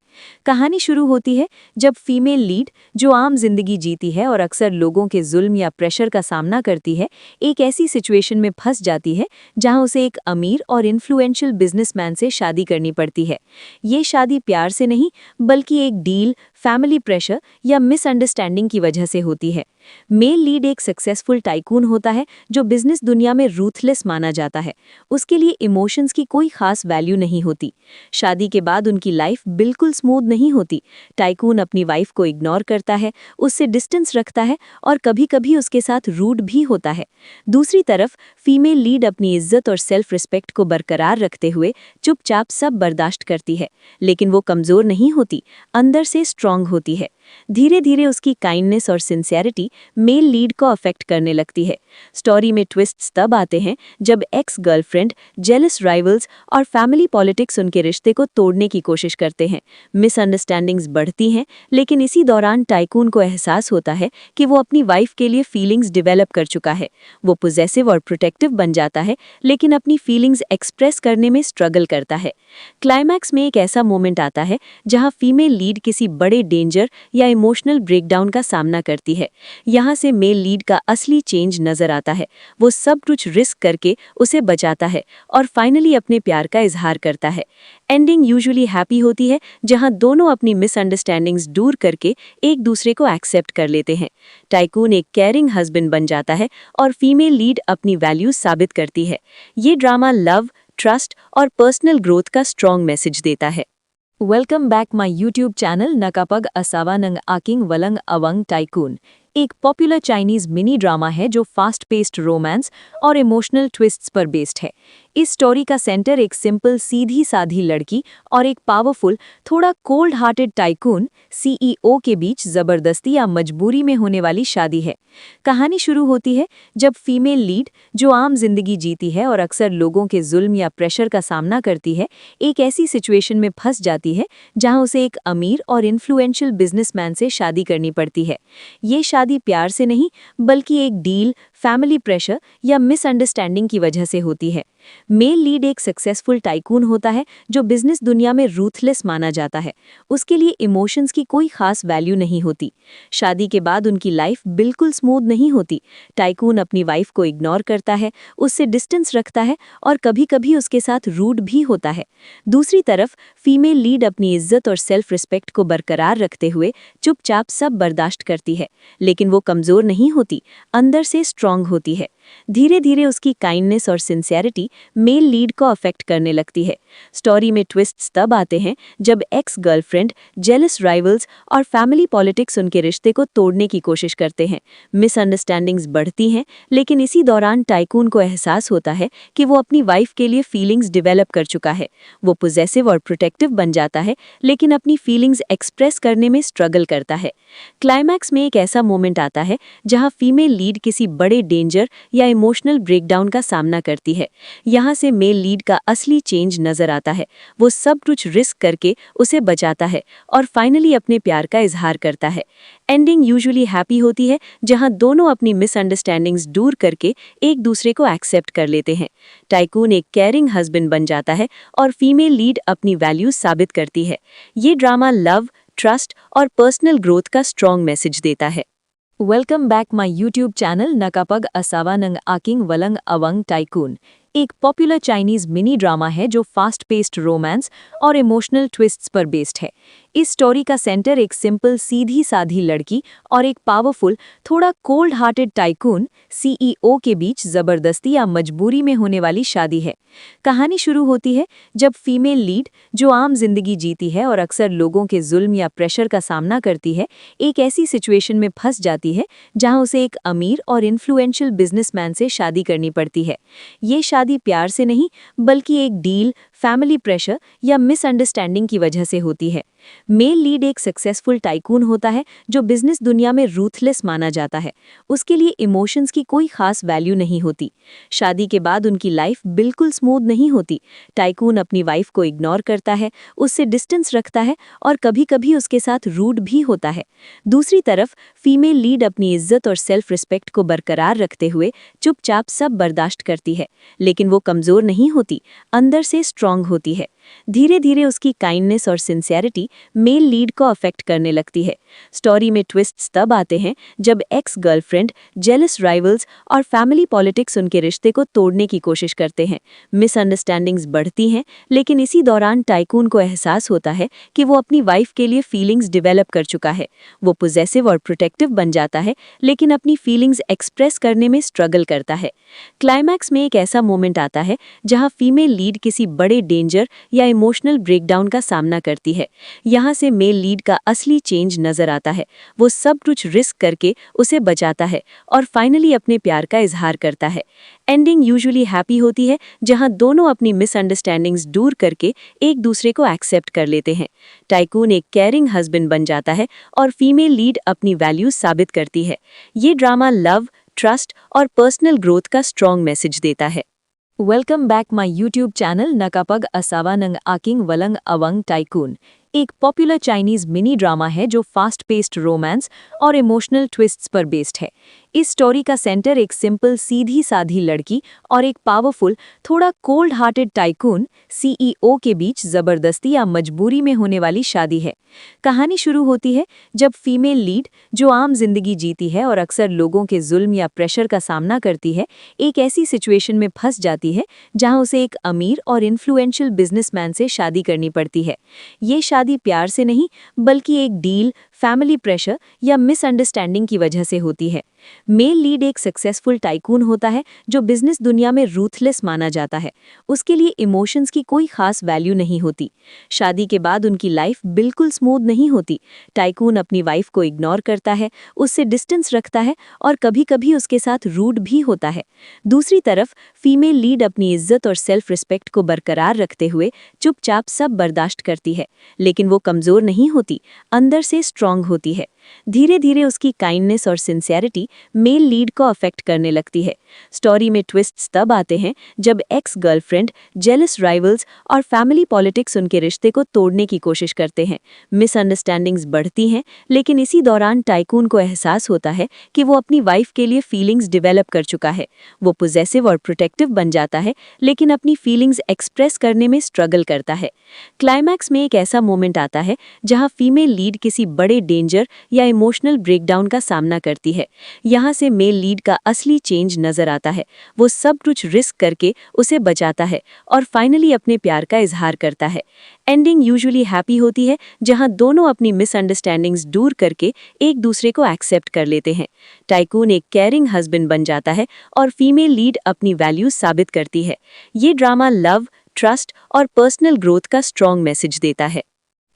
कहानी शुरू होती है जब फीमेल लीड, जो आम जिंदगी जीती है और अक्सर लोगों के जुल्म या प्रेशर का सामना करती है, एक ऐसी सिचुएशन में फंस जाती है जहां उसे एक अमीर और इन्फ्लुएंशियल बिजनेसमैन से शादी करनी पड़ती है। ये शादी प्यार से नहीं, बल्कि एक डील, फैमिली प्रेशर या मिसअंडरस्टैंडिंग की वजह से होती है। मेल लीड एक सक्सेसफुल टाइकून होता है जो बिजनेस दुनिया में रूथलेस माना जाता है। उसके लिए इमोशंस की कोई खास वैल्यू नहीं होती। शादी के बाद उनकी लाइफ बिल्कुल स्मूथ नहीं होती। टाइकून अपनी वाइफ को इग्नोर करता है, उससे डिस्टेंस रखता है और कभी-कभी उसके साथ रूड भी होता है। दूसरी तरफ फीमेल लीड अपनी इज्जत और सेल्फ रिस्पेक्ट को बरकरार रखते हुए चुपचाप सब बर्दाश्त करती है, लेकिन वो कमजोर नहीं होती, अंदर से स्ट्रांग होती है। धीरे धीरे उसकी काइंडनेस और सिंसियरिटी मेल लीड को अफेक्ट करने लगती है। स्टोरी में ट्विस्ट्स तब आते हैं जब एक्स गर्लफ्रेंड, जेलस राइवल्स और फैमिली पॉलिटिक्स उनके रिश्ते को तोड़ने की कोशिश करते हैं। मिसअंडरस्टैंडिंग्स बढ़ती हैं, लेकिन इसी दौरान टाइकून को एहसास होता है कि वो अपनी वाइफ के लिए फीलिंग्स डेवलप कर चुका है। वो पॉजेसिव और प्रोटेक्टिव बन जाता है, लेकिन अपनी फीलिंग्स एक्सप्रेस करने में स्ट्रगल करता है। क्लाइमैक्स में एक ऐसा मोमेंट आता है जहां फीमेल लीड किसी बड़े डेंजर या इमोशनल ब्रेकडाउन का सामना करती है। यहाँ से मेल लीड का असली चेंज नजर आता है। वो सब कुछ रिस्क करके उसे बचाता है और फाइनली अपने प्यार का इजहार करता है। एंडिंग यूजुअली हैप्पी होती है, जहां दोनों अपनी मिसअंडरस्टैंडिंग्स दूर करके एक दूसरे को एक्सेप्ट कर लेते हैं। टाइकून एक केयरिंग हस्बैंड बन जाता है और फीमेल लीड अपनी वैल्यूज साबित करती है। ये ड्रामा लव, ट्रस्ट और पर्सनल ग्रोथ का स्ट्रॉन्ग मैसेज देता है। Welcome back my YouTube channel नकापग असावा नंग आकिंग वलंग अवंग टाइकून एक पॉपुलर चाइनीज मिनी ड्रामा है जो फास्ट पेस्ड रोमांस और इमोशनल ट्विस्ट्स पर बेस्ड है। इस स्टोरी का सेंटर एक सिंपल सीधी साधी लड़की और एक पावरफुल थोड़ा कोल्ड हार्टेड टाइकून सीईओ के बीच जबरदस्ती या मजबूरी में होने वाली शादी है। कहानी शुरू होती है जब फीमेल लीड, जो आम जिंदगी जीती है और अक्सर लोगों के जुल्म या प्रेशर का सामना करती है, एक ऐसी सिचुएशन में फंस जाती है जहां उसे एक अमीर और इन्फ्लुएंशियल बिजनेसमैन से शादी करनी पड़ती है। ये शादी प्यार से नहीं, बल्कि एक डील, फैमिली प्रेशर या मिसअंडरस्टैंडिंग की वजह से होती है। मेल लीड एक सक्सेसफुल टाइकून होता है जो बिजनेस दुनिया में रूथलेस माना जाता है। उसके लिए इमोशंस की कोई खास वैल्यू नहीं होती। शादी के बाद उनकी लाइफ बिल्कुल स्मूथ नहीं होती। टाइकून अपनी वाइफ को इग्नोर करता है, उससे डिस्टेंस रखता है और कभी-कभी उसके साथ रूड भी होता है। दूसरी तरफ फीमेल लीड अपनी इज्जत और सेल्फ रिस्पेक्ट को बरकरार रखते हुए चुपचाप सब बर्दाश्त करती है, लेकिन वो कमजोर नहीं होती, अंदर से स्ट्रांग होती है। धीरे धीरे उसकी काइंडनेस और सिंसियरिटी मेल लीड को अफेक्ट करने लगती है। स्टोरी में ट्विस्ट्स तब आते हैं जब एक्स गर्लफ्रेंड, जेलस राइवल्स और फैमिली पॉलिटिक्स उनके रिश्ते को तोड़ने की कोशिश करते हैं। मिसअंडरस्टैंडिंग्स बढ़ती हैं, लेकिन इसी दौरान टाइकून को एहसास होता है कि वो अपनी वाइफ के लिए फीलिंग्स डेवलप कर चुका है। वो पॉजिटिव और प्रोटेक्टिव बन जाता है, लेकिन अपनी फीलिंग्स एक्सप्रेस करने में स्ट्रगल करता है। क्लाइमैक्स में एक ऐसा मोमेंट आता है जहां फीमेल लीड किसी बड़े डेंजर या इमोशनल ब्रेकडाउन का सामना करती है। यहाँ से मेल लीड का असली चेंज नजर आता है। वो सब कुछ रिस्क करके उसे बचाता है और फाइनली अपने प्यार का इजहार करता है। एंडिंग यूजुअली हैप्पी होती है, जहां दोनों अपनी मिसअंडरस्टैंडिंग्स दूर करके एक दूसरे को एक्सेप्ट कर लेते हैं। टाइकून एक केयरिंग हस्बैंड बन जाता है और फीमेल लीड अपनी वैल्यूज साबित करती है। ये ड्रामा लव, ट्रस्ट और पर्सनल ग्रोथ का स्ट्रॉन्ग मैसेज देता है। Welcome back my YouTube channel नकापग असावा नंग आकिंग वलंग अवंग टाइकून एक पॉपुलर चाइनीज मिनी ड्रामा है जो फास्ट पेस्ड रोमांस और इमोशनल ट्विस्ट्स पर बेस्ड है। इस स्टोरी का सेंटर एक सिंपल सीधी साधी लड़की और एक पावरफुल थोड़ा कोल्ड हार्टेड टाइकून सीईओ के बीच जबरदस्ती या मजबूरी में होने वाली शादी है। कहानी शुरू होती है जब फीमेल लीड, जो आम जिंदगी जीती है और अक्सर लोगों के जुल्म या प्रेशर का सामना करती है, एक ऐसी सिचुएशन में फंस जाती है जहां उसे एक अमीर और इन्फ्लुएंशियल बिजनेसमैन से शादी करनी पड़ती है। ये शादी प्यार से नहीं, बल्कि एक डील, फैमिली प्रेशर या मिसअंडरस्टैंडिंग की वजह से होती है। मेल लीड एक सक्सेसफुल टाइकून होता है जो बिजनेस दुनिया में रूथलेस माना जाता है। उसके लिए इमोशंस की कोई खास वैल्यू नहीं होती। शादी के बाद उनकी लाइफ बिल्कुल स्मूथ नहीं होती। टाइकून अपनी वाइफ को इग्नोर करता है, उससे डिस्टेंस रखता है और कभी-कभी उसके साथ रूड भी होता है। दूसरी तरफ फीमेल लीड अपनी इज्जत और सेल्फ रिस्पेक्ट को बरकरार रखते हुए चुपचाप सब बर्दाश्त करती है, लेकिन वो कमजोर नहीं होती, अंदर से स्ट्रांग होती है। धीरे धीरे उसकी काइंडनेस और सिंसियरिटी मेल लीड को अफेक्ट करने लगती है। स्टोरी में ट्विस्ट्स तब आते हैं जब एक्स गर्लफ्रेंड, जेलस राइवल्स और फैमिली पॉलिटिक्स उनके रिश्ते को तोड़ने की कोशिश करते हैं। मिसअंडरस्टैंडिंग्स बढ़ती हैं, लेकिन इसी दौरान टाइकून को एहसास होता है कि वो अपनी वाइफ के लिए फीलिंग्स डेवलप कर चुका है। वो पॉजिटिव और प्रोटेक्टिव बन जाता है, लेकिन अपनी फीलिंग्स एक्सप्रेस करने में स्ट्रगल करता है। क्लाइमैक्स में एक ऐसा मोमेंट आता है जहां फीमेल लीड किसी बड़े डेंजर या इमोशनल ब्रेकडाउन का सामना करती है। यहाँ से मेल लीड का असली चेंज नजर आता है। वो सब कुछ रिस्क करके उसे बचाता है और फाइनली अपने प्यार का इजहार करता है। एंडिंग यूजुअली हैप्पी होती है, जहां दोनों अपनी मिसअंडरस्टैंडिंग्स दूर करके एक दूसरे को एक्सेप्ट कर लेते हैं। टाइकून एक केयरिंग हस्बैंड बन जाता है और फीमेल लीड अपनी वैल्यूज साबित करती है। ये ड्रामा लव, ट्रस्ट और पर्सनल ग्रोथ का स्ट्रॉन्ग मैसेज देता है। Welcome back my YouTube channel नकापग असावा नंग आकिंग वलंग अवंग टाइकून एक पॉपुलर चाइनीज मिनी ड्रामा है जो फास्ट पेस्ड रोमांस और इमोशनल ट्विस्ट्स पर बेस्ड है। इस स्टोरी का सेंटर एक सिंपल सीधी साधी लड़की और एक पावरफुल थोड़ा कोल्ड हार्टेड टाइकून सीईओ के बीच जबरदस्ती या मजबूरी में होने वाली शादी है। कहानी शुरू होती है जब फीमेल लीड, जो आम जिंदगी जीती है और अक्सर लोगों के जुल्म या प्रेशर का सामना करती है, एक ऐसी सिचुएशन में फंस जाती है जहां उसे एक अमीर और इन्फ्लुएंशियल बिजनेसमैन से शादी करनी पड़ती है। ये शादी प्यार से नहीं, बल्कि एक डील, फैमिली प्रेशर या मिसअंडरस्टैंडिंग की वजह से होती है। मेल लीड एक सक्सेसफुल टाइकून होता है जो बिजनेस दुनिया में रूथलेस माना जाता है। उसके लिए इमोशंस की कोई खास वैल्यू नहीं होती। शादी के बाद उनकी लाइफ बिल्कुल स्मूथ नहीं होती। टाइकून अपनी वाइफ को इग्नोर करता है, उससे डिस्टेंस रखता है और कभी-कभी उसके साथ रूड भी होता है। दूसरी तरफ फीमेल लीड अपनी इज्जत और सेल्फ रिस्पेक्ट को बरकरार रखते हुए चुपचाप सब बर्दाश्त करती है, लेकिन वो कमजोर नहीं होती, अंदर से स्ट्रांग होती है। धीरे धीरे उसकी काइंडनेस और सिंसियरिटी मेल लीड को अफेक्ट करने लगती है। स्टोरी में ट्विस्ट्स तब आते हैं जब एक्स गर्लफ्रेंड, जेलस राइवल्स और फैमिली पॉलिटिक्स उनके रिश्ते को तोड़ने की कोशिश करते हैं। मिसअंडरस्टैंडिंग्स बढ़ती हैं, लेकिन इसी दौरान टाइकून को एहसास होता है कि वो अपनी वाइफ के लिए फीलिंग्स डेवलप कर चुका है। वो पॉजेसिव और प्रोटेक्टिव बन जाता है, लेकिन अपनी फीलिंग्स एक्सप्रेस करने में स्ट्रगल करता है। क्लाइमैक्स में एक ऐसा मोमेंट आता है जहां फीमेल लीड किसी बड़े डेंजर या इमोशनल ब्रेकडाउन का सामना करती है। यहाँ से मेल लीड का असली चेंज नजर आता है। वो सब कुछ रिस्क करके उसे बचाता है और फाइनली अपने प्यार का इजहार करता है। एंडिंग यूजुअली हैप्पी होती है, जहां दोनों अपनी मिसअंडरस्टैंडिंग्स दूर करके एक दूसरे को एक्सेप्ट कर लेते हैं। टाइकून एक केयरिंग हस्बैंड बन जाता है और फीमेल लीड अपनी वैल्यूज साबित करती है। ये ड्रामा लव, ट्रस्ट और पर्सनल ग्रोथ का स्ट्रॉन्ग मैसेज देता है।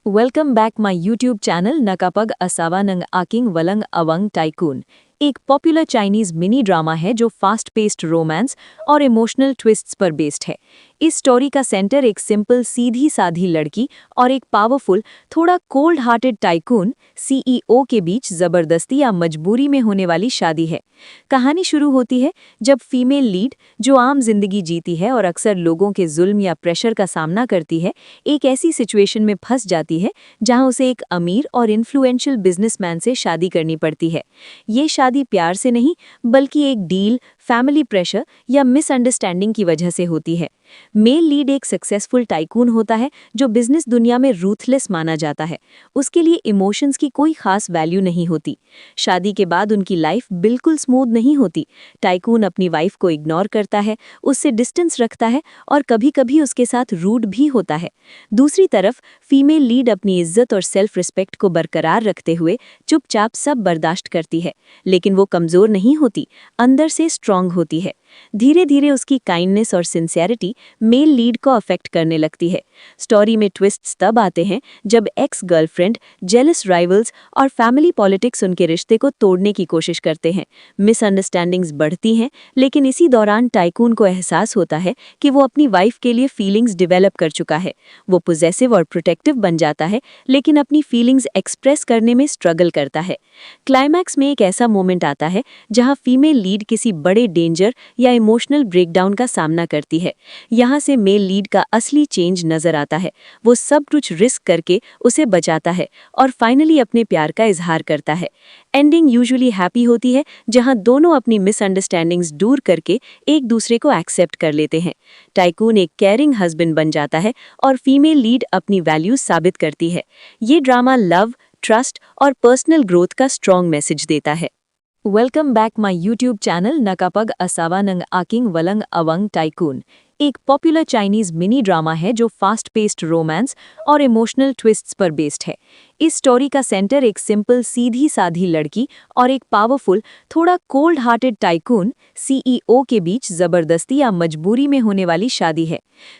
Welcome back my YouTube channel नकापग असावा नंग आकिंग वलंग अवंग टाइकून एक पॉपुलर चाइनीज मिनी ड्रामा है जो फास्ट पेस्ड रोमांस और इमोशनल ट्विस्ट्स पर बेस्ड है। इस स्टोरी का सेंटर एक सिंपल सीधी साधी लड़की और एक पावरफुल, थोड़ा कोल्ड हार्टेड टाइकून सीईओ के बीच जबरदस्ती या मजबूरी में होने वाली शादी है। कहानी शुरू होती है जब फीमेल लीड, जो आम जिंदगी जीती है और अक्सर लोगों के जुल्म या प्रेशर का सामना करती है, एक ऐसी सिचुएशन में फंस जाती है जहां उसे एक अमीर और इन्फ्लुएंशियल बिजनेसमैन से शादी करनी पड़ती है। ये शादी प्यार से नहीं, बल्कि एक डील, फैमिली प्रेशर या मिसअंडरस्टैंडिंग की वजह से होती है। मेल लीड एक सक्सेसफुल टाइकून होता है जो बिजनेस दुनिया में रूथलेस माना जाता है। उसके लिए इमोशंस की कोई खास वैल्यू नहीं होती। शादी के बाद उनकी लाइफ बिल्कुल स्मूथ नहीं होती। टाइकून अपनी वाइफ को इग्नोर करता है, उससे डिस्टेंस रखता है और कभी-कभी उसके साथ रूड भी होता है। दूसरी तरफ फीमेल लीड अपनी इज्जत और सेल्फ रिस्पेक्ट को बरकरार रखते हुए चुपचाप सब बर्दाश्त करती है, लेकिन वो कमजोर नहीं होती, अंदर से स्ट्रांग होती है। धीरे धीरे उसकी काइंडनेस और सिंसियरिटी मेल लीड को अफेक्ट करने लगती है। स्टोरी में ट्विस्ट्स तब आते हैं जब एक्स गर्लफ्रेंड, जेलस राइवल्स और फैमिली पॉलिटिक्स उनके रिश्ते को तोड़ने की कोशिश करते हैं। मिसअंडरस्टैंडिंग्स बढ़ती हैं, लेकिन इसी दौरान टाइकून को एहसास होता है कि वो अपनी वाइफ के लिए फीलिंग्स डेवलप कर चुका है। वो पॉजेसिव और प्रोटेक्टिव बन जाता है, लेकिन अपनी फीलिंग्स एक्सप्रेस करने में स्ट्रगल करता है। क्लाइमैक्स में एक ऐसा मोमेंट आता है जहां फीमेल लीड किसी बड़े डेंजर या इमोशनल ब्रेकडाउन का सामना करती है। यहाँ से मेल लीड का असली चेंज नजर आता है। वो सब कुछ रिस्क करके उसे बचाता है और फाइनली अपने प्यार का इजहार करता है। एंडिंग यूजुअली हैप्पी होती है, जहां दोनों अपनी मिसअंडरस्टैंडिंग्स दूर करके एक दूसरे को एक्सेप्ट कर लेते हैं। टाइकून एक केयरिंग हस्बैंड बन जाता है और फीमेल लीड अपनी वैल्यूज साबित करती है। ये ड्रामा लव, ट्रस्ट और पर्सनल ग्रोथ का स्ट्रॉन्ग मैसेज देता है। Welcome back my YouTube channel नकापग असावा नंग आकिंग वलंग अवंग टाइकून एक पॉपुलर चाइनीज मिनी ड्रामा है जो फास्ट पेस्ड रोमांस और इमोशनल ट्विस्ट्स पर बेस्ड है। इस स्टोरी का सेंटर एक सिंपल सीधी साधी लड़की और एक पावरफुल, थोड़ा कोल्ड हार्टेड टाइकून सीईओ के बीच जबरदस्ती या मजबूरी में होने वाली शादी है।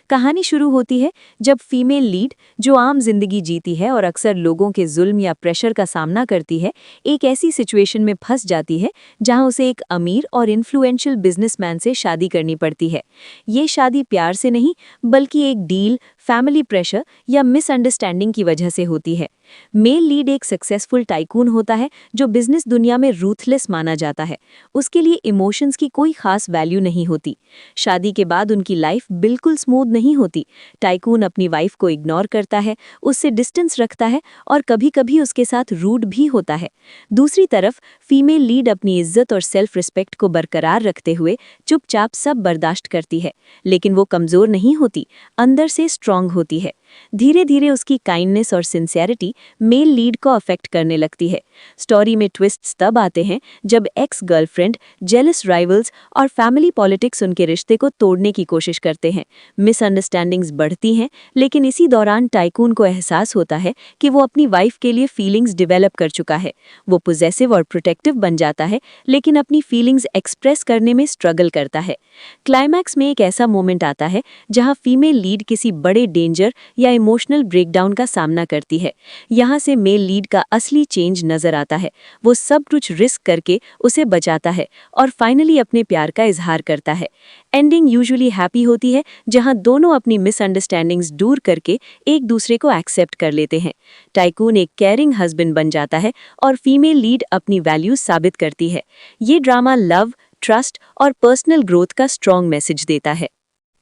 कहानी शुरू होती है जब फीमेल लीड, जो आम जिंदगी जीती है और अक्सर लोगों के जुल्म या प्रेशर का सामना करती है, एक ऐसी सिचुएशन में फंस जाती है जहां उसे एक अमीर और इन्फ्लुएंशियल बिजनेसमैन से शादी करनी पड़ती है। ये शादी प्यार से नहीं, बल्कि एक डील, फैमिली प्रेशर या मिसअंडरस्टैंडिंग की वजह से होती है। मेल लीड एक सक्सेसफुल टाइकून होता है जो बिजनेस दुनिया में रूथलेस माना जाता है। उसके लिए इमोशंस की कोई खास वैल्यू नहीं होती। शादी के बाद उनकी लाइफ बिल्कुल स्मूथ नहीं होती। टाइकून अपनी वाइफ को इग्नोर करता है, उससे डिस्टेंस रखता है और कभी-कभी उसके साथ रूड भी होता है। दूसरी तरफ फीमेल लीड अपनी इज्जत और सेल्फ रिस्पेक्ट को बरकरार रखते हुए चुपचाप सब बर्दाश्त करती है, लेकिन वो कमजोर नहीं होती, अंदर से स्ट्रांग होती है। धीरे धीरे उसकी काइंडनेस और सिंसियरिटी मेल लीड को अफेक्ट करने लगती है। स्टोरी में ट्विस्ट्स तब आते हैं जब एक्स गर्लफ्रेंड, जेलस राइवल्स और फैमिली पॉलिटिक्स उनके रिश्ते को तोड़ने की कोशिश करते हैं। मिसअंडरस्टैंडिंग्स बढ़ती हैं, लेकिन इसी दौरान टाइकून को एहसास होता है कि वो अपनी वाइफ के लिए फीलिंग्स डेवलप कर चुका है। वो पॉजेसिव और प्रोटेक्टिव बन जाता है, लेकिन अपनी फीलिंग्स एक्सप्रेस करने में स्ट्रगल करता है। क्लाइमैक्स में एक ऐसा मोमेंट आता है जहां फीमेल लीड किसी बड़े डेंजर या इमोशनल ब्रेकडाउन का सामना करती है। यहां से मेल लीड का असली चेंज नजर आता है। वो सब कुछ रिस्क करके उसे बचाता है और फाइनली अपने प्यार का इजहार करता है। एंडिंग यूजुअली हैप्पी होती है, जहां दोनों अपनी मिसअंडरस्टैंडिंग्स दूर करके एक दूसरे को एक्सेप्ट कर लेते हैं। टाइकून एक केयरिंग हस्बैंड बन जाता है और फीमेल लीड अपनी वैल्यूज साबित करती है। ये ड्रामा लव, ट्रस्ट और पर्सनल ग्रोथ का स्ट्रॉन्ग मैसेज देता है।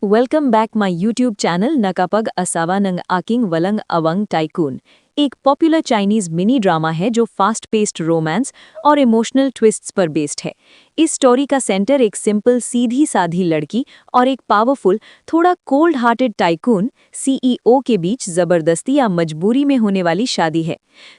Welcome back my YouTube channel नकापग असावा नंग आकिंग वलंग अवंग टाइकून एक पॉपुलर चाइनीज मिनी ड्रामा है जो फास्ट पेस्ड रोमांस और इमोशनल ट्विस्ट्स पर बेस्ड है। इस स्टोरी का सेंटर एक सिंपल सीधी साधी लड़की और एक पावरफुल, थोड़ा कोल्ड हार्टेड टाइकून सीईओ के बीच जबरदस्ती या मजबूरी में होने वाली शादी है।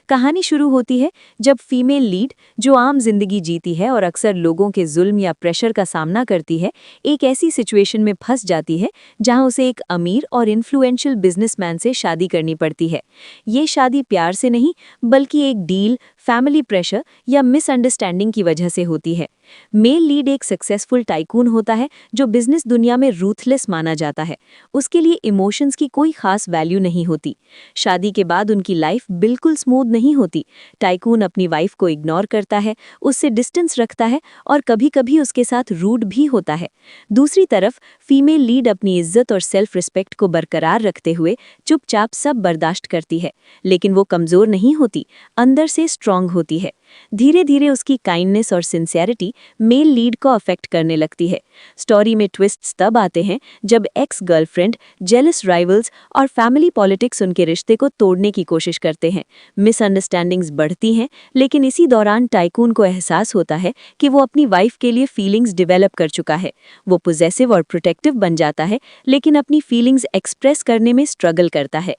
कहानी शुरू होती है जब फीमेल लीड, जो आम जिंदगी जीती है और अक्सर लोगों के जुल्म या प्रेशर का सामना करती है, एक ऐसी सिचुएशन में फंस जाती है जहां उसे एक अमीर और इन्फ्लुएंशियल बिजनेसमैन से शादी करनी पड़ती है। ये शादी प्यार से नहीं, बल्कि एक डील, फैमिली प्रेशर या मिसअंडरस्टैंडिंग की वजह से होती है। मेल लीड एक सक्सेसफुल टाइकून होता है जो बिजनेस दुनिया में रूथलेस माना जाता है। उसके लिए इमोशंस की कोई खास वैल्यू नहीं होती। शादी के बाद उनकी लाइफ बिल्कुल स्मूथ नहीं होती। टाइकून अपनी वाइफ को इग्नोर करता है, उससे डिस्टेंस रखता है और कभी-कभी उसके साथ रूड भी होता है। दूसरी तरफ फीमेल लीड अपनी इज्जत और सेल्फ रिस्पेक्ट को बरकरार रखते हुए चुपचाप सब बर्दाश्त करती है, लेकिन वो कमजोर नहीं होती, अंदर से स्ट्रांग होती है। धीरे धीरे उसकी काइंडनेस और सिंसियरिटी मेल लीड को अफेक्ट करने लगती है। स्टोरी में ट्विस्ट्स तब आते हैं जब एक्स गर्लफ्रेंड, जेलस राइवल्स और फैमिली पॉलिटिक्स उनके रिश्ते को तोड़ने की कोशिश करते हैं। मिसअंडरस्टैंडिंग्स बढ़ती हैं, लेकिन इसी दौरान टाइकून को एहसास होता है कि वो अपनी वाइफ के लिए फीलिंग्स डेवलप कर चुका है। वो पॉजेसिव और प्रोटेक्टिव बन जाता है, लेकिन अपनी फीलिंग्स एक्सप्रेस करने में स्ट्रगल करता है।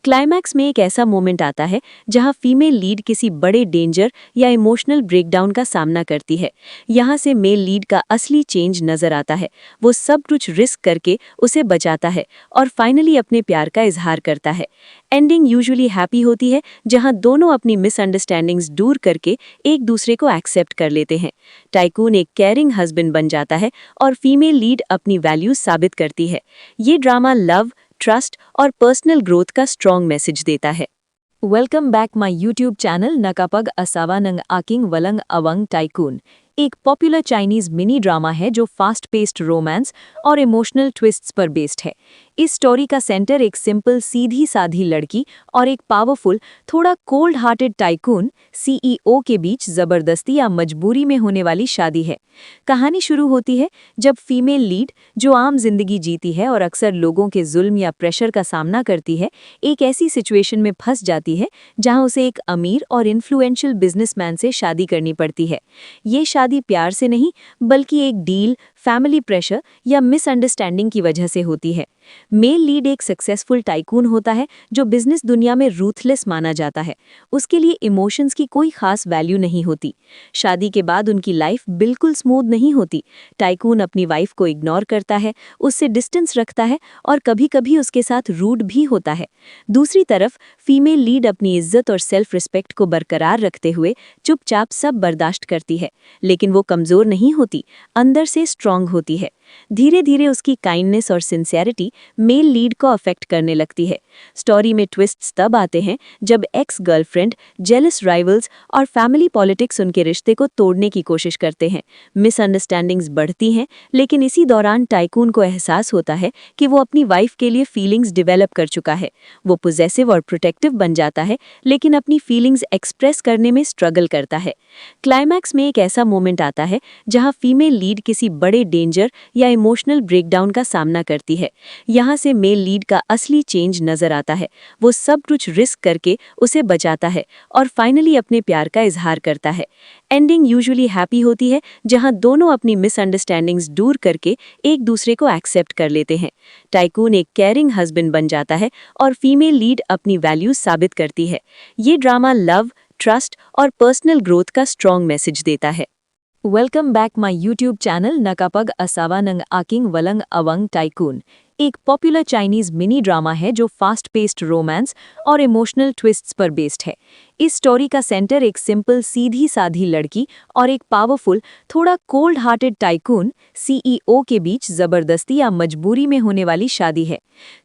क्लाइमैक्स में एक ऐसा मोमेंट आता है जहां फीमेल लीड किसी बड़े डेंजर या इमोशनल ब्रेकडाउन का सामना करती है। यहाँ से मेल लीड का असली चेंज नजर आता है। वो सब कुछ रिस्क करके उसे बचाता है और फाइनली अपने प्यार का इजहार करता है। एंडिंग यूजुअली हैप्पी होती है, जहां दोनों अपनी मिसअंडरस्टैंडिंग्स दूर करके एक दूसरे को एक्सेप्ट कर लेते हैं। टाइकून एक केयरिंग हस्बैंड बन जाता है और फीमेल लीड अपनी वैल्यूज साबित करती है। ये ड्रामा लव, ट्रस्ट और पर्सनल ग्रोथ का स्ट्रॉन्ग मैसेज देता है। Welcome back my YouTube channel नकापग असावा नंग आकिंग वलंग अवंग टाइकून एक पॉपुलर चाइनीज मिनी ड्रामा है जो फास्ट पेस्ड रोमांस और इमोशनल ट्विस्ट्स पर बेस्ड है। इस स्टोरी का सेंटर एक सिंपल सीधी साधी लड़की और एक पावरफुल, थोड़ा कोल्ड हार्टेड टाइकून सीईओ के बीच जबरदस्ती या मजबूरी में होने वाली शादी है। कहानी शुरू होती है जब फीमेल लीड, जो आम जिंदगी जीती है और अक्सर लोगों के जुल्म या प्रेशर का सामना करती है, एक ऐसी सिचुएशन में फंस जाती है जहां उसे एक अमीर और इन्फ्लुएंशियल बिजनेसमैन से शादी करनी पड़ती है। ये शादी प्यार से नहीं, बल्कि एक डील, फैमिली प्रेशर या मिसअंडरस्टैंडिंग की वजह से होती है। मेल लीड एक सक्सेसफुल टाइकून होता है जो बिजनेस दुनिया में रूथलेस माना जाता है। उसके लिए इमोशंस की कोई खास वैल्यू नहीं होती। शादी के बाद उनकी लाइफ बिल्कुल स्मूथ नहीं होती। टाइकून अपनी वाइफ को इग्नोर करता है, उससे डिस्टेंस रखता है और कभी-कभी उसके साथ रूड भी होता है। दूसरी तरफ फीमेल लीड अपनी इज्जत और सेल्फ रिस्पेक्ट को बरकरार रखते हुए चुपचाप सब बर्दाश्त करती है, लेकिन वो कमजोर नहीं होती, अंदर से स्ट्रांग होती है। धीरे धीरे उसकी काइंडनेस और सिंसियरिटी मेल लीड को अफेक्ट करने लगती है। स्टोरी में ट्विस्ट्स तब आते हैं जब एक्स गर्लफ्रेंड, जेलस राइवल्स और फैमिली पॉलिटिक्स उनके रिश्ते को तोड़ने की कोशिश करते हैं। मिसअंडरस्टैंडिंग्स बढ़ती हैं, लेकिन इसी दौरान टाइकून को एहसास होता है कि वो अपनी वाइफ के लिए फीलिंग्स डेवलप कर चुका है। वो पॉजेसिव और प्रोटेक्टिव बन जाता है, लेकिन अपनी फीलिंग्स एक्सप्रेस करने में स्ट्रगल करता है। क्लाइमैक्स में एक ऐसा मोमेंट आता है जहां फीमेल लीड किसी बड़े डेंजर या इमोशनल ब्रेकडाउन का सामना करती है। यहाँ से मेल लीड का असली चेंज नजर आता है। वो सब कुछ रिस्क करके उसे बचाता है और फाइनली अपने प्यार का इजहार करता है। एंडिंग यूजुअली हैप्पी होती है, जहाँ दोनों अपनी मिसअंडरस्टैंडिंग्स दूर करके एक दूसरे को एक्सेप्ट कर लेते हैं। टाइकून एक केयरिंग हस्बैंड बन जाता है और फीमेल लीड अपनी वैल्यूज साबित करती है। ये ड्रामा लव, ट्रस्ट और पर्सनल ग्रोथ का स्ट्रॉन्ग मैसेज देता है। Welcome back my YouTube channel नकापग असावा नंग आकिंग वलंग अवंग टाइकून एक पॉपुलर चाइनीज मिनी ड्रामा है जो फास्ट पेस्ड रोमांस और इमोशनल ट्विस्ट्स पर बेस्ड है। इस स्टोरी का सेंटर एक सिंपल सीधी साधी लड़की और एक पावरफुल थोड़ा कोल्ड हार्टेड टाइकून सीईओ के बीच जबरदस्ती या मजबूरी में होने वाली शादी है।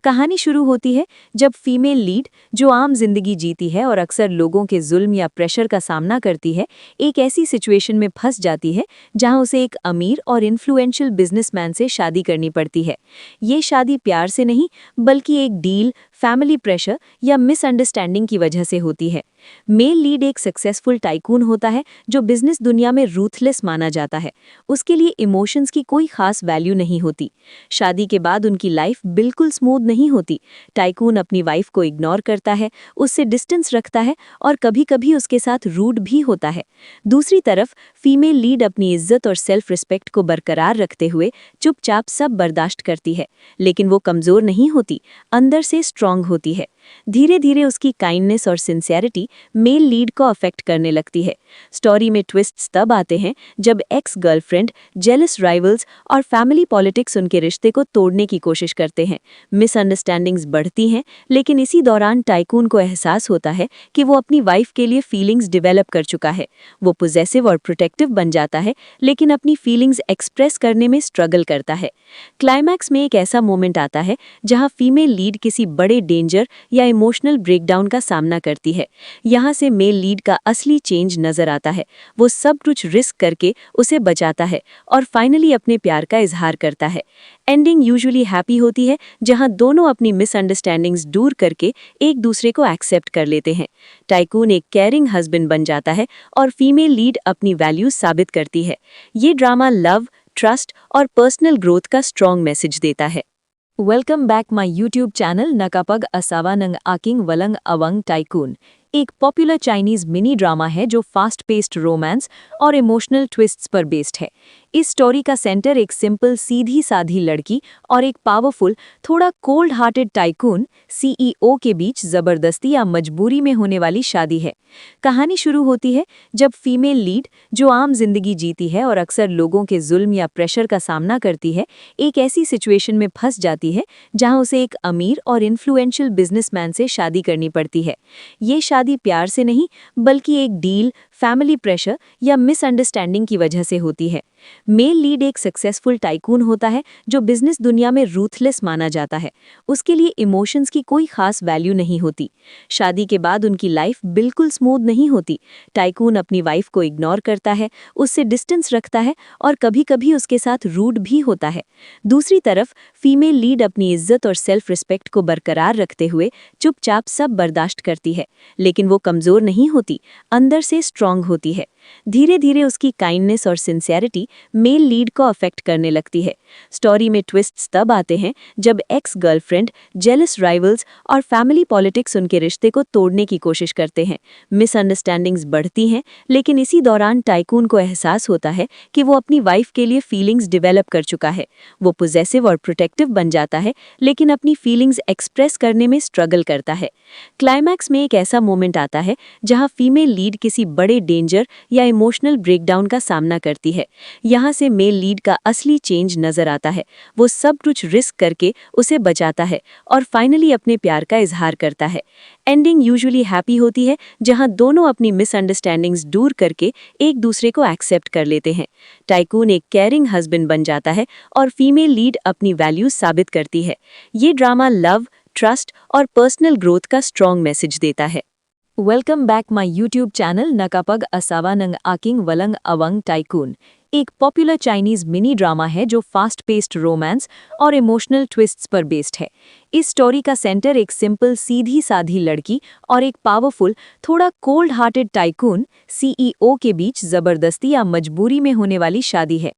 कहानी शुरू होती है जब फीमेल लीड, जो आम जिंदगी जीती है और अक्सर लोगों के जुल्म या प्रेशर का सामना करती है, एक ऐसी सिचुएशन में फंस जाती है जहां उसे एक अमीर और इन्फ्लुएंशियल बिजनेसमैन से शादी करनी पड़ती है। ये शादी प्यार से नहीं, बल्कि एक डील, फैमिली प्रेशर या मिसअंडरस्टैंडिंग की वजह से होती है। मेल लीड एक सक्सेसफुल टाइकून होता है जो बिजनेस दुनिया में रूथलेस माना जाता है। उसके लिए इमोशंस की कोई खास वैल्यू नहीं होती। शादी के बाद उनकी लाइफ बिल्कुल स्मूथ नहीं होती। टाइकून अपनी वाइफ को इग्नोर करता है, उससे डिस्टेंस रखता है और कभी-कभी उसके साथ रूड भी होता है। दूसरी तरफ फीमेल लीड अपनी इज्जत और सेल्फ रिस्पेक्ट को बरकरार रखते हुए चुपचाप सब बर्दाश्त करती है, लेकिन वो कमजोर नहीं होती, अंदर से स्ट्रांग होती है। धीरे धीरे उसकी काइंडनेस और सिंसियरिटी मेल लीड को अफेक्ट करने लगती है। स्टोरी में ट्विस्ट्स तब आते हैं जब एक्स गर्लफ्रेंड, जेलस राइवल्स और फैमिली पॉलिटिक्स उनके रिश्ते को तोड़ने की कोशिश करते हैं। मिसअंडरस्टैंडिंग्स बढ़ती हैं, लेकिन इसी दौरान टाइकून को एहसास होता है कि वो अपनी वाइफ के लिए फीलिंग्स डेवलप कर चुका है। वो पॉजिटिव और प्रोटेक्टिव बन जाता है, लेकिन अपनी फीलिंग्स एक्सप्रेस करने में स्ट्रगल करता है। क्लाइमैक्स में एक ऐसा मोमेंट आता है जहां फीमेल लीड किसी बड़े डेंजर या इमोशनल ब्रेकडाउन का सामना करती है। यहाँ से मेल लीड का असली चेंज नजर आता है। वो सब कुछ रिस्क करके उसे बचाता है और फाइनली अपने प्यार का इजहार करता है। एंडिंग यूजुअली हैप्पी होती है, जहां दोनों अपनी मिसअंडरस्टैंडिंग्स दूर करके एक दूसरे को एक्सेप्ट कर लेते हैं। टाइकून एक केयरिंग हस्बैंड बन जाता है और फीमेल लीड अपनी वैल्यूज साबित करती है। ये ड्रामा लव, ट्रस्ट और पर्सनल ग्रोथ का स्ट्रॉन्ग मैसेज देता है। Welcome back my YouTube channel नकापग असावा नंग आकिंग वलंग अवंग टाइकून एक पॉपुलर चाइनीज मिनी ड्रामा है जो फास्ट पेस्ड रोमांस और इमोशनल ट्विस्ट्स पर बेस्ड है। इस स्टोरी का सेंटर एक सिंपल सीधी साधी लड़की और एक पावरफुल थोड़ा कोल्ड हार्टेड टाइकून सीईओ के बीच जबरदस्ती या मजबूरी में होने वाली शादी है। कहानी शुरू होती है जब फीमेल लीड, जो आम जिंदगी जीती है और अक्सर लोगों के जुल्म या प्रेशर का सामना करती है, एक ऐसी सिचुएशन में फंस जाती है जहां उसे एक अमीर और इन्फ्लुएंशियल बिजनेसमैन से शादी करनी पड़ती है। ये शादी प्यार से नहीं, बल्कि एक डील, फैमिली प्रेशर या मिसअंडरस्टैंडिंग की वजह से होती है। मेल लीड एक सक्सेसफुल टाइकून होता है जो बिजनेस दुनिया में रूथलेस माना जाता है। उसके लिए इमोशंस की कोई खास वैल्यू नहीं होती। शादी के बाद उनकी लाइफ बिल्कुल स्मूथ नहीं होती। टाइकून अपनी वाइफ को इग्नोर करता है, उससे डिस्टेंस रखता है और कभी-कभी उसके साथ रूड भी होता है। दूसरी तरफ फीमेल लीड अपनी इज्जत और सेल्फ रिस्पेक्ट को बरकरार रखते हुए चुपचाप सब बर्दाश्त करती है, लेकिन वो कमजोर नहीं होती, अंदर से स्ट्रांग होती है। धीरे धीरे उसकी काइंडनेस और सिंसियरिटी मेल लीड को अफेक्ट करने लगती है। स्टोरी में ट्विस्ट्स तब आते हैं जब एक्स गर्लफ्रेंड, जेलस राइवल्स और फैमिली पॉलिटिक्स उनके रिश्ते को तोड़ने की कोशिश करते हैं। मिसअंडरस्टैंडिंग्स बढ़ती हैं, लेकिन इसी दौरान टाइकून को एहसास होता है कि वो अपनी वाइफ के लिए फीलिंग्स डेवलप कर चुका है। वो पॉजिटिव और प्रोटेक्टिव बन जाता है, लेकिन अपनी फीलिंग्स एक्सप्रेस करने में स्ट्रगल करता है। क्लाइमैक्स में एक ऐसा मोमेंट आता है जहां फीमेल लीड किसी बड़े डेंजर या इमोशनल ब्रेकडाउन का सामना करती है। यहाँ से मेल लीड का असली चेंज नजर आता है। वो सब कुछ रिस्क करके उसे बचाता है और फाइनली अपने प्यार का इजहार करता है। एंडिंग यूजुअली हैप्पी होती है, जहां दोनों अपनी मिसअंडरस्टैंडिंग्स दूर करके एक दूसरे को एक्सेप्ट कर लेते हैं। टाइकून एक केयरिंग हस्बैंड बन जाता है और फीमेल लीड अपनी वैल्यूज साबित करती है। ये ड्रामा लव, ट्रस्ट और पर्सनल ग्रोथ का स्ट्रॉन्ग मैसेज देता है। Welcome back my YouTube channel नकापग असावा नंग आकिंग वलंग अवंग टाइकून एक पॉपुलर चाइनीज मिनी ड्रामा है जो फास्ट पेस्ड रोमांस और इमोशनल ट्विस्ट्स पर बेस्ड है। इस स्टोरी का सेंटर एक सिंपल सीधी साधी लड़की और एक पावरफुल थोड़ा कोल्ड हार्टेड टाइकून सीईओ के बीच जबरदस्ती या मजबूरी में होने वाली शादी है।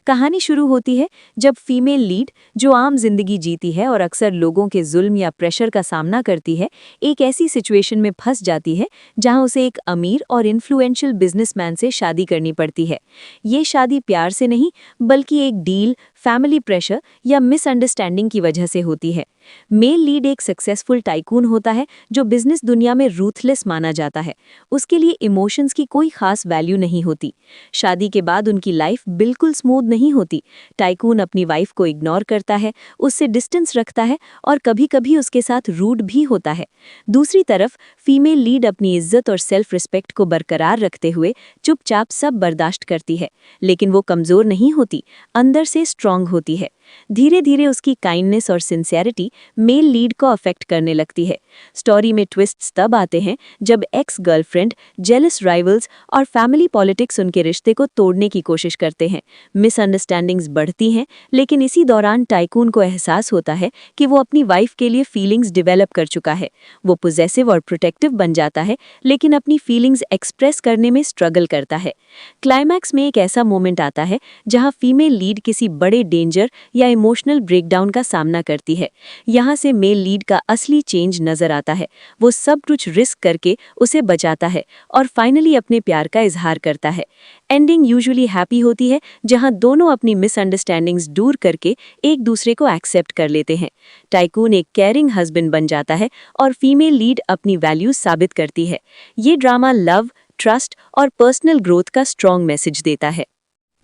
कहानी शुरू होती है जब फीमेल लीड, जो आम जिंदगी जीती है और अक्सर लोगों के जुल्म या प्रेशर का सामना करती है, एक ऐसी सिचुएशन में फंस जाती है जहां उसे एक अमीर और इन्फ्लुएंशियल बिजनेसमैन से शादी करनी पड़ती है। ये शादी प्यार से नहीं, बल्कि एक डील, फैमिली प्रेशर या मिसअंडरस्टैंडिंग की वजह से होती है। मेल लीड एक सक्सेसफुल टाइकून होता है जो बिजनेस दुनिया में रूथलेस माना जाता है। उसके लिए इमोशंस की कोई खास वैल्यू नहीं होती। शादी के बाद उनकी लाइफ बिल्कुल स्मूथ नहीं होती। टाइकून अपनी वाइफ को इग्नोर करता है, उससे डिस्टेंस रखता है और कभी-कभी उसके साथ रूड भी होता है। दूसरी तरफ फीमेल लीड अपनी इज्जत और सेल्फ रिस्पेक्ट को बरकरार रखते हुए चुपचाप सब बर्दाश्त करती है, लेकिन वो कमजोर नहीं होती, अंदर से स्ट्रांग होती है। धीरे धीरे उसकी काइंडनेस और सिंसियरिटी मेल लीड को अफेक्ट करने लगती है। स्टोरी में ट्विस्ट्स तब आते हैं जब एक्स गर्लफ्रेंड, जेलस राइवल्स और फैमिली पॉलिटिक्स उनके रिश्ते को तोड़ने की कोशिश करते हैं। मिसअंडरस्टैंडिंग्स बढ़ती हैं, लेकिन इसी दौरान टाइकून को एहसास होता है कि वो अपनी वाइफ के लिए फीलिंग्स डेवलप कर चुका है। वो पॉजिटिव और प्रोटेक्टिव बन जाता है, लेकिन अपनी फीलिंग्स एक्सप्रेस करने में स्ट्रगल करता है। क्लाइमैक्स में एक ऐसा मोमेंट आता है जहां फीमेल लीड किसी बड़े डेंजर या इमोशनल ब्रेकडाउन का सामना करती है। यहाँ से मेल लीड का असली चेंज नजर आता है। वो सब कुछ रिस्क करके उसे बचाता है और फाइनली अपने प्यार का इजहार करता है। एंडिंग यूजुअली हैप्पी होती है, जहां दोनों अपनी मिसअंडरस्टैंडिंग्स दूर करके एक दूसरे को एक्सेप्ट कर लेते हैं। टाइकून एक केयरिंग हस्बैंड बन जाता है और फीमेल लीड अपनी वैल्यूज साबित करती है। ये ड्रामा लव, ट्रस्ट और पर्सनल ग्रोथ का स्ट्रॉन्ग मैसेज देता है।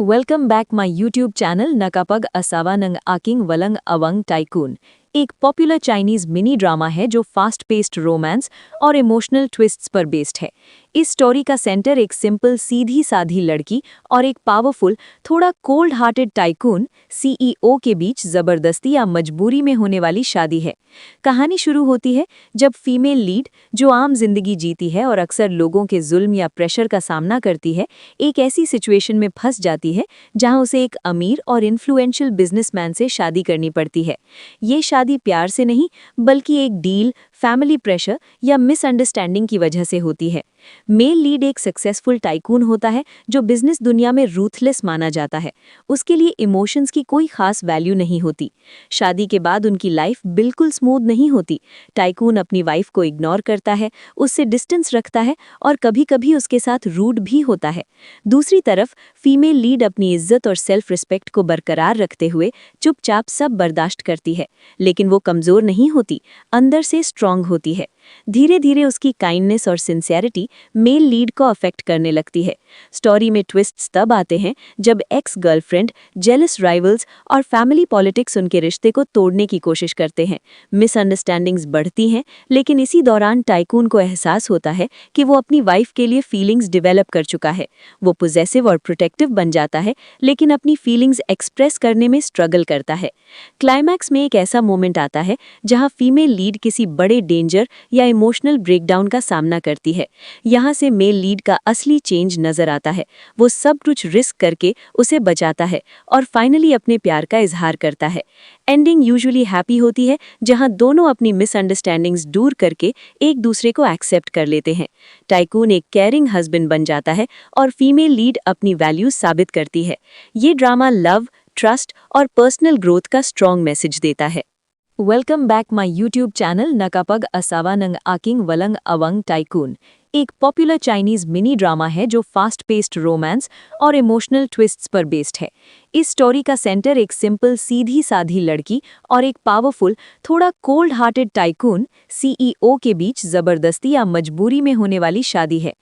Welcome back my YouTube channel नकापग असावा नंग आकिंग वलंग अवंग टाइकून एक पॉपुलर चाइनीज मिनी ड्रामा है जो फास्ट पेस्ड रोमांस और इमोशनल ट्विस्ट्स पर बेस्ड है। इस स्टोरी का सेंटर एक सिंपल सीधी साधी लड़की और एक पावरफुल थोड़ा कोल्ड हार्टेड टाइकून सीईओ के बीच जबरदस्ती या मजबूरी में होने वाली शादी है। कहानी शुरू होती है जब फीमेल लीड, जो आम जिंदगी जीती है और अक्सर लोगों के जुल्म या प्रेशर का सामना करती है, एक ऐसी सिचुएशन में फंस जाती है जहां उसे एक अमीर और इन्फ्लुएंशियल बिजनेसमैन से शादी करनी पड़ती है। ये शादी प्यार से नहीं, बल्कि एक डील, फैमिली प्रेशर या मिसअंडरस्टैंडिंग की वजह से होती है। मेल लीड एक सक्सेसफुल टाइकून होता है जो बिजनेस दुनिया में रूथलेस माना जाता है। उसके लिए इमोशंस की कोई खास वैल्यू नहीं होती। शादी के बाद उनकी लाइफ बिल्कुल स्मूथ नहीं होती। टाइकून अपनी वाइफ को इग्नोर करता है, उससे डिस्टेंस रखता है और कभी-कभी उसके साथ रूड भी होता है। दूसरी तरफ फीमेल लीड अपनी इज्जत और सेल्फ रिस्पेक्ट को बरकरार रखते हुए चुपचाप सब बर्दाश्त करती है, लेकिन वो कमजोर नहीं होती, अंदर से स्ट्रांग होती है। धीरे धीरे उसकी काइंडनेस और सिंसियरिटी मेल लीड को अफेक्ट करने लगती है। स्टोरी में ट्विस्ट्स तब आते हैं जब एक्स गर्लफ्रेंड, जेलस राइवल्स और फैमिली पॉलिटिक्स उनके रिश्ते को तोड़ने की कोशिश करते हैं। मिसअंडरस्टैंडिंग्स बढ़ती हैं, लेकिन इसी दौरान टाइकून को एहसास होता है कि वो अपनी वाइफ के लिए फीलिंग्स डेवलप कर चुका है। वो पॉजिटिव और प्रोटेक्टिव बन जाता है, लेकिन अपनी फीलिंग्स एक्सप्रेस करने में स्ट्रगल करता है। क्लाइमैक्स में एक ऐसा मोमेंट आता है जहां फीमेल लीड किसी बड़े डेंजर या इमोशनल ब्रेकडाउन का सामना करती है। यहाँ से मेल लीड का असली चेंज नजर आता है। वो सब कुछ रिस्क करके उसे बचाता है और फाइनली अपने प्यार का इजहार करता है। एंडिंग यूजुअली हैप्पी होती है, जहां दोनों अपनी मिसअंडरस्टैंडिंग्स दूर करके एक दूसरे को एक्सेप्ट कर लेते हैं। टाइकून एक केयरिंग हस्बैंड बन जाता है और फीमेल लीड अपनी वैल्यूज साबित करती है। ये ड्रामा लव, ट्रस्ट और पर्सनल ग्रोथ का स्ट्रॉन्ग मैसेज देता है। Welcome back my YouTube channel नकापग असावा नंग आकिंग वलंग अवंग टाइकून एक पॉपुलर चाइनीज मिनी ड्रामा है जो फास्ट पेस्ड रोमांस और इमोशनल ट्विस्ट्स पर बेस्ड है। इस स्टोरी का सेंटर एक सिंपल सीधी साधी लड़की और एक पावरफुल थोड़ा कोल्ड हार्टेड टाइकून सीईओ के बीच जबरदस्ती या मजबूरी में होने वाली शादी है।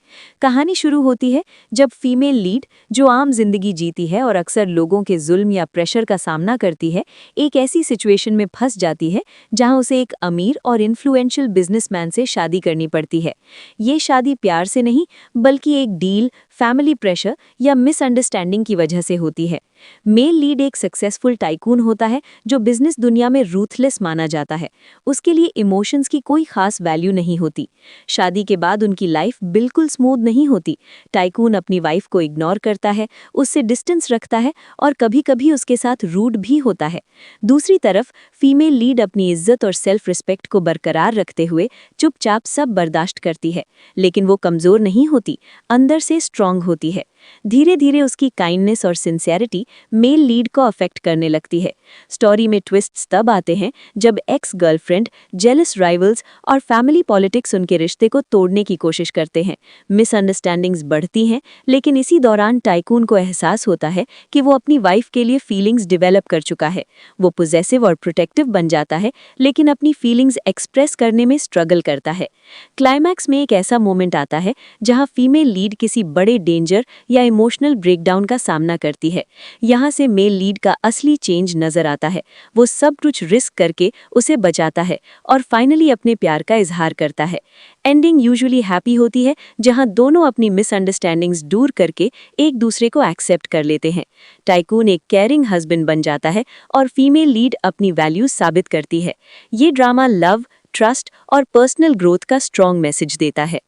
कहानी शुरू होती है जब फीमेल लीड, जो आम जिंदगी जीती है और अक्सर लोगों के जुल्म या प्रेशर का सामना करती है, एक ऐसी सिचुएशन में फंस जाती है जहां उसे एक अमीर और इन्फ्लुएंशियल बिजनेसमैन से शादी करनी पड़ती है। ये शादी प्यार से नहीं, बल्कि एक डील, फैमिली प्रेशर या मिसअंडरस्टैंडिंग की वजह से होती है। मेल लीड एक सक्सेसफुल टाइकून होता है जो बिजनेस दुनिया में रूथलेस माना जाता है। उसके लिए इमोशंस की कोई खास वैल्यू नहीं होती। शादी के बाद उनकी लाइफ बिल्कुल स्मूथ नहीं होती। टाइकून अपनी वाइफ को इग्नोर करता है, उससे डिस्टेंस रखता है और कभी-कभी उसके साथ रूड भी होता है। दूसरी तरफ फीमेल लीड अपनी इज्जत और सेल्फ रिस्पेक्ट को बरकरार रखते हुए चुपचाप सब बर्दाश्त करती है, लेकिन वो कमजोर नहीं होती, अंदर से स्ट्रांग होती है। धीरे धीरे उसकी काइंडनेस और सिंसियरिटी मेल लीड को अफेक्ट करने लगती है। स्टोरी में ट्विस्ट्स तब आते हैं जब एक्स गर्लफ्रेंड, जेलस राइवल्स और फैमिली पॉलिटिक्स उनके रिश्ते को तोड़ने की कोशिश करते हैं। मिसअंडरस्टैंडिंग्स बढ़ती हैं, लेकिन इसी दौरान टाइकून को एहसास होता है कि वो अपनी वाइफ के लिए फीलिंग्स डेवलप कर चुका है। वो पॉजेसिव और प्रोटेक्टिव बन जाता है, लेकिन अपनी फीलिंग्स एक्सप्रेस करने में स्ट्रगल करता है। क्लाइमैक्स में एक ऐसा मोमेंट आता है जहां फीमेल लीड किसी बड़े डेंजर या इमोशनल ब्रेकडाउन का सामना करती है। यहाँ से मेल लीड का असली चेंज नजर आता है। वो सब कुछ रिस्क करके उसे बचाता है और फाइनली अपने प्यार का इजहार करता है। एंडिंग यूजुअली हैप्पी होती है, जहां दोनों अपनी मिसअंडरस्टैंडिंग्स दूर करके एक दूसरे को एक्सेप्ट कर लेते हैं। टाइकून एक केयरिंग हस्बैंड बन जाता है और फीमेल लीड अपनी वैल्यूज साबित करती है। ये ड्रामा लव, ट्रस्ट और पर्सनल ग्रोथ का स्ट्रॉन्ग मैसेज देता है।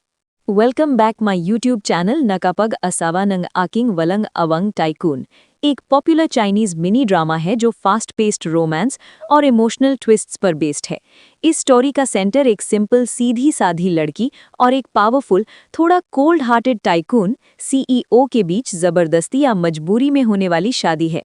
Welcome back my YouTube channel नकापग असावा नंग आकिंग वलंग अवंग टाइकून एक पॉपुलर चाइनीज मिनी ड्रामा है जो फास्ट पेस्ड रोमांस और इमोशनल ट्विस्ट्स पर बेस्ड है। इस स्टोरी का सेंटर एक सिंपल सीधी साधी लड़की और एक पावरफुल, थोड़ा कोल्ड हार्टेड टाइकून सीईओ के बीच जबरदस्ती या मजबूरी में होने वाली शादी है।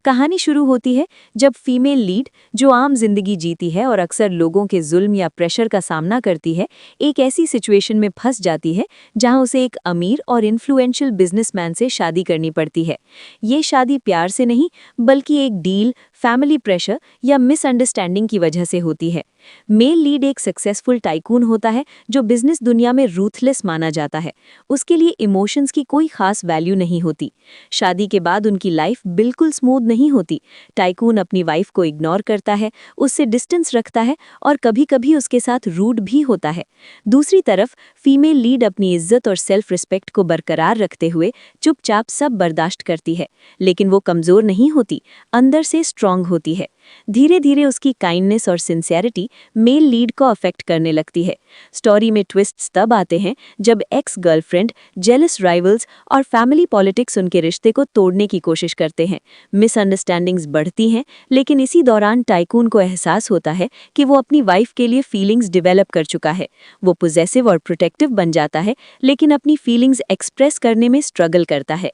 कहानी शुरू होती है जब फीमेल लीड, जो आम जिंदगी जीती है और अक्सर लोगों के जुल्म या प्रेशर का सामना करती है, एक ऐसी सिचुएशन में फंस जाती है जहां उसे एक अमीर और इन्फ्लुएंशियल बिजनेसमैन से शादी करनी पड़ती है। ये शादी प्यार से नहीं, बल्कि एक डील, फैमिली प्रेशर या मिसअंडरस्टैंडिंग की वजह से होती है। मेल लीड एक सक्सेसफुल टाइकून होता है जो बिजनेस दुनिया में रूथलेस माना जाता है। उसके लिए इमोशंस की कोई खास वैल्यू नहीं होती। शादी के बाद उनकी लाइफ बिल्कुल स्मूथ नहीं होती। टाइकून अपनी वाइफ को इग्नोर करता है, उससे डिस्टेंस रखता है और कभी-कभी उसके साथ रूड भी होता है। दूसरी तरफ फीमेल लीड अपनी इज्जत और सेल्फ रिस्पेक्ट को बरकरार रखते हुए चुपचाप सब बर्दाश्त करती है, लेकिन वो कमजोर नहीं होती, अंदर से स्ट्रांग होती है। धीरे धीरे उसकी काइंडनेस और सिंसियरिटी मेल लीड को अफेक्ट करने लगती है। स्टोरी में ट्विस्ट्स तब आते हैं जब एक्स गर्लफ्रेंड, जेलस राइवल्स और फैमिली पॉलिटिक्स उनके रिश्ते को तोड़ने की कोशिश करते हैं। मिसअंडरस्टैंडिंग्स बढ़ती हैं, लेकिन इसी दौरान टाइकून को एहसास होता है कि वो अपनी वाइफ के लिए फीलिंग्स डेवलप कर चुका है। वो पॉजेसिव और प्रोटेक्टिव बन जाता है, लेकिन अपनी फीलिंग्स एक्सप्रेस करने में स्ट्रगल करता है।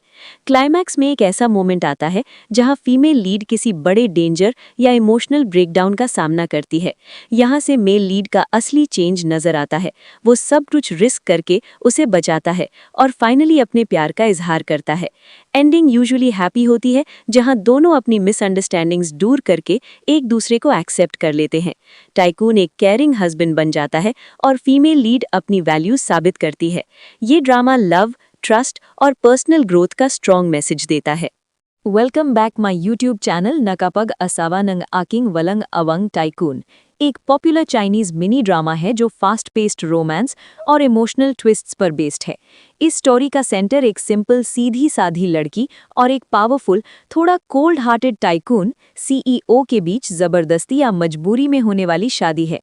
क्लाइमैक्स में एक ऐसा मोमेंट आता है जहां फीमेल लीड किसी बड़े डेंजर या इमोशनल ब्रेकडाउन का सामना करती है। यहाँ से मेल लीड का असली चेंज नजर आता है। वो सब कुछ रिस्क करके उसे बचाता है और फाइनली अपने प्यार का इजहार करता है। एंडिंग यूजुअली हैप्पी होती है, जहां दोनों अपनी मिसअंडरस्टैंडिंग्स दूर करके एक दूसरे को एक्सेप्ट कर लेते हैं। टाइकून एक केयरिंग हस्बैंड बन जाता है और फीमेल लीड अपनी वैल्यूज साबित करती है। ये ड्रामा लव, ट्रस्ट और पर्सनल ग्रोथ का स्ट्रॉन्ग मैसेज देता है। Welcome back my YouTube channel नकापग असावा नंग आकिंग वलंग अवंग टाइकून एक पॉपुलर चाइनीज मिनी ड्रामा है जो फास्ट पेस्ड रोमांस और इमोशनल ट्विस्ट्स पर बेस्ड है। इस स्टोरी का सेंटर एक सिंपल सीधी साधी लड़की और एक पावरफुल, थोड़ा कोल्ड हार्टेड टाइकून सीईओ के बीच जबरदस्ती या मजबूरी में होने वाली शादी है।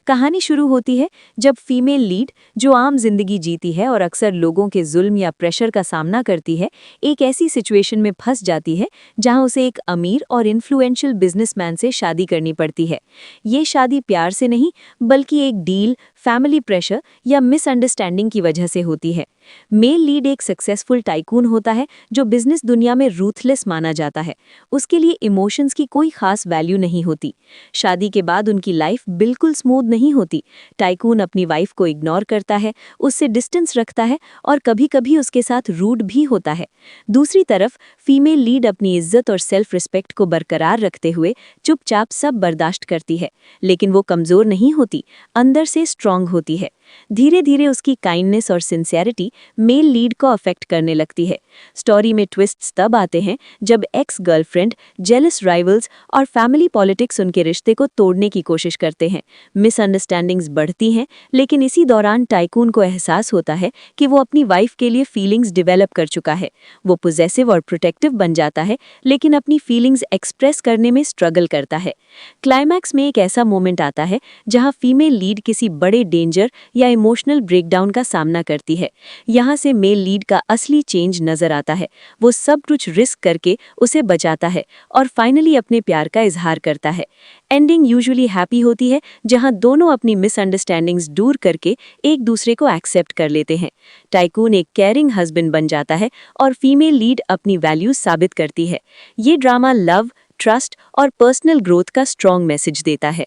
कहानी शुरू होती है जब फीमेल लीड, जो आम जिंदगी जीती है और अक्सर लोगों के जुल्म या प्रेशर का सामना करती है, एक ऐसी सिचुएशन में फंस जाती है जहां उसे एक अमीर और इन्फ्लुएंशियल बिजनेसमैन से शादी करनी पड़ती है। ये शादी प्यार से नहीं, बल्कि एक डील, फैमिली प्रेशर या मिसअंडरस्टैंडिंग की वजह से होती है। मेल लीड एक सक्सेसफुल टाइकून होता है जो बिजनेस दुनिया में रूथलेस माना जाता है। उसके लिए इमोशंस की कोई खास वैल्यू नहीं होती। शादी के बाद उनकी लाइफ बिल्कुल स्मूथ नहीं होती। टाइकून अपनी वाइफ को इग्नोर करता है, उससे डिस्टेंस रखता है और कभी-कभी उसके साथ रूड भी होता है। दूसरी तरफ फीमेल लीड अपनी इज्जत और सेल्फ रिस्पेक्ट को बरकरार रखते हुए चुपचाप सब बर्दाश्त करती है, लेकिन वो कमजोर नहीं होती, अंदर से स्ट्रांग होती है। धीरे धीरे उसकी काइंडनेस और सिंसियरिटी मेल लीड को अफेक्ट करने लगती है। स्टोरी में ट्विस्ट्स तब आते हैं जब एक्स गर्लफ्रेंड, जेलस राइवल्स और फैमिली पॉलिटिक्स उनके रिश्ते को तोड़ने की कोशिश करते हैं। मिसअंडरस्टैंडिंग्स बढ़ती हैं, लेकिन इसी दौरान टाइकून को एहसास होता है कि वो अपनी वाइफ के लिए फीलिंग्स डेवलप कर चुका है। वो पॉजेसिव और प्रोटेक्टिव बन जाता है, लेकिन अपनी फीलिंग्स एक्सप्रेस करने में स्ट्रगल करता है। क्लाइमैक्स में एक ऐसा मोमेंट आता है जहां फीमेल लीड किसी बड़े डेंजर या इमोशनल ब्रेकडाउन का सामना करती है। यहां से मेल लीड का असली चेंज नजर आता है। वो सब कुछ रिस्क करके उसे बचाता है और फाइनली अपने प्यार का इजहार करता है। एंडिंग यूजुअली हैप्पी होती है, जहां दोनों अपनी मिसअंडरस्टैंडिंग्स दूर करके एक दूसरे को एक्सेप्ट कर लेते हैं। टाइकून एक केयरिंग हस्बैंड बन जाता है और फीमेल लीड अपनी वैल्यूज साबित करती है। ये ड्रामा लव, ट्रस्ट और पर्सनल ग्रोथ का स्ट्रॉन्ग मैसेज देता है।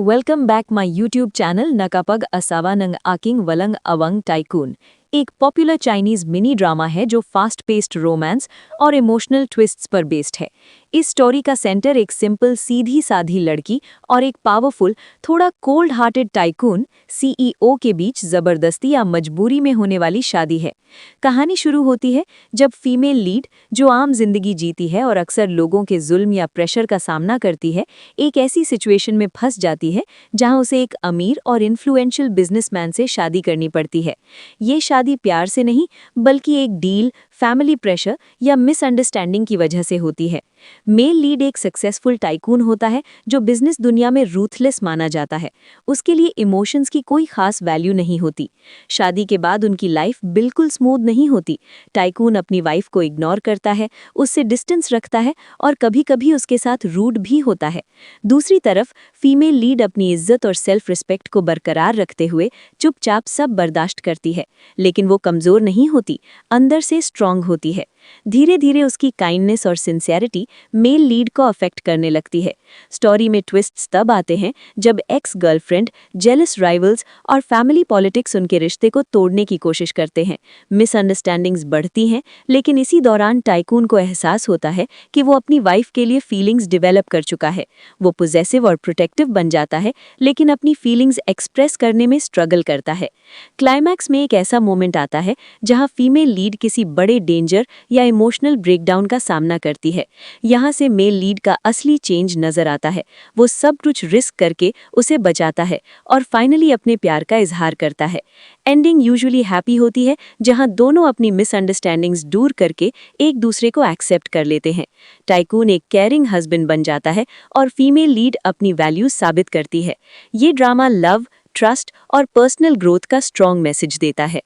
Welcome back my YouTube channel नकापग असावा नंग आकिंग वलंग अवंग टाइकून एक पॉपुलर चाइनीज मिनी ड्रामा है जो फास्ट पेस्ड रोमांस और इमोशनल ट्विस्ट्स पर बेस्ड है। इस स्टोरी का सेंटर एक सिंपल सीधी साधी लड़की और एक पावरफुल, थोड़ा कोल्ड हार्टेड टाइकून सीईओ के बीच जबरदस्ती या मजबूरी में होने वाली शादी है। कहानी शुरू होती है जब फीमेल लीड, जो आम जिंदगी जीती है और अक्सर लोगों के जुल्म या प्रेशर का सामना करती है, एक ऐसी सिचुएशन में फंस जाती है जहां उसे एक अमीर और इन्फ्लुएंशियल बिजनेसमैन से शादी करनी पड़ती है। ये शादी प्यार से नहीं, बल्कि एक डील, फैमिली प्रेशर या मिसअंडरस्टैंडिंग की वजह से होती है। मेल लीड एक सक्सेसफुल टाइकून होता है जो बिजनेस दुनिया में रूथलेस माना जाता है। उसके लिए इमोशंस की कोई खास वैल्यू नहीं होती। शादी के बाद उनकी लाइफ बिल्कुल स्मूथ नहीं होती। टाइकून अपनी वाइफ को इग्नोर करता है, उससे डिस्टेंस रखता है और कभी-कभी उसके साथ रूड भी होता है। दूसरी तरफ फीमेल लीड अपनी इज्जत और सेल्फ रिस्पेक्ट को बरकरार रखते हुए चुपचाप सब बर्दाश्त करती है, लेकिन वो कमजोर नहीं होती, अंदर से स्ट्रांग होती है। धीरे धीरे उसकी काइंडनेस और सिंसियरिटी मेल लीड को अफेक्ट करने लगती है। स्टोरी में ट्विस्ट्स तब आते हैं जब एक्स गर्लफ्रेंड, जेलस राइवल्स और फैमिली पॉलिटिक्स उनके रिश्ते को तोड़ने की कोशिश करते हैं। मिसअंडरस्टैंडिंग्स बढ़ती हैं, लेकिन इसी दौरान टाइकून को एहसास होता है कि वो अपनी वाइफ के लिए फीलिंग्स डेवलप कर चुका है। वो पॉजेसिव और प्रोटेक्टिव बन जाता है, लेकिन अपनी फीलिंग्स एक्सप्रेस करने में स्ट्रगल करता है। क्लाइमैक्स में एक ऐसा मोमेंट आता है जहां फीमेल लीड किसी बड़े डेंजर या इमोशनल ब्रेकडाउन का सामना करती है। यहाँ से मेल लीड का असली चेंज नजर आता है। वो सब कुछ रिस्क करके उसे बचाता है और फाइनली अपने प्यार का इजहार करता है। एंडिंग यूजुअली हैप्पी होती है, जहां दोनों अपनी मिसअंडरस्टैंडिंग्स दूर करके एक दूसरे को एक्सेप्ट कर लेते हैं। टाइकून एक केयरिंग हस्बैंड बन जाता है और फीमेल लीड अपनी वैल्यूज साबित करती है। ये ड्रामा लव, ट्रस्ट और पर्सनल ग्रोथ का स्ट्रॉन्ग मैसेज देता है।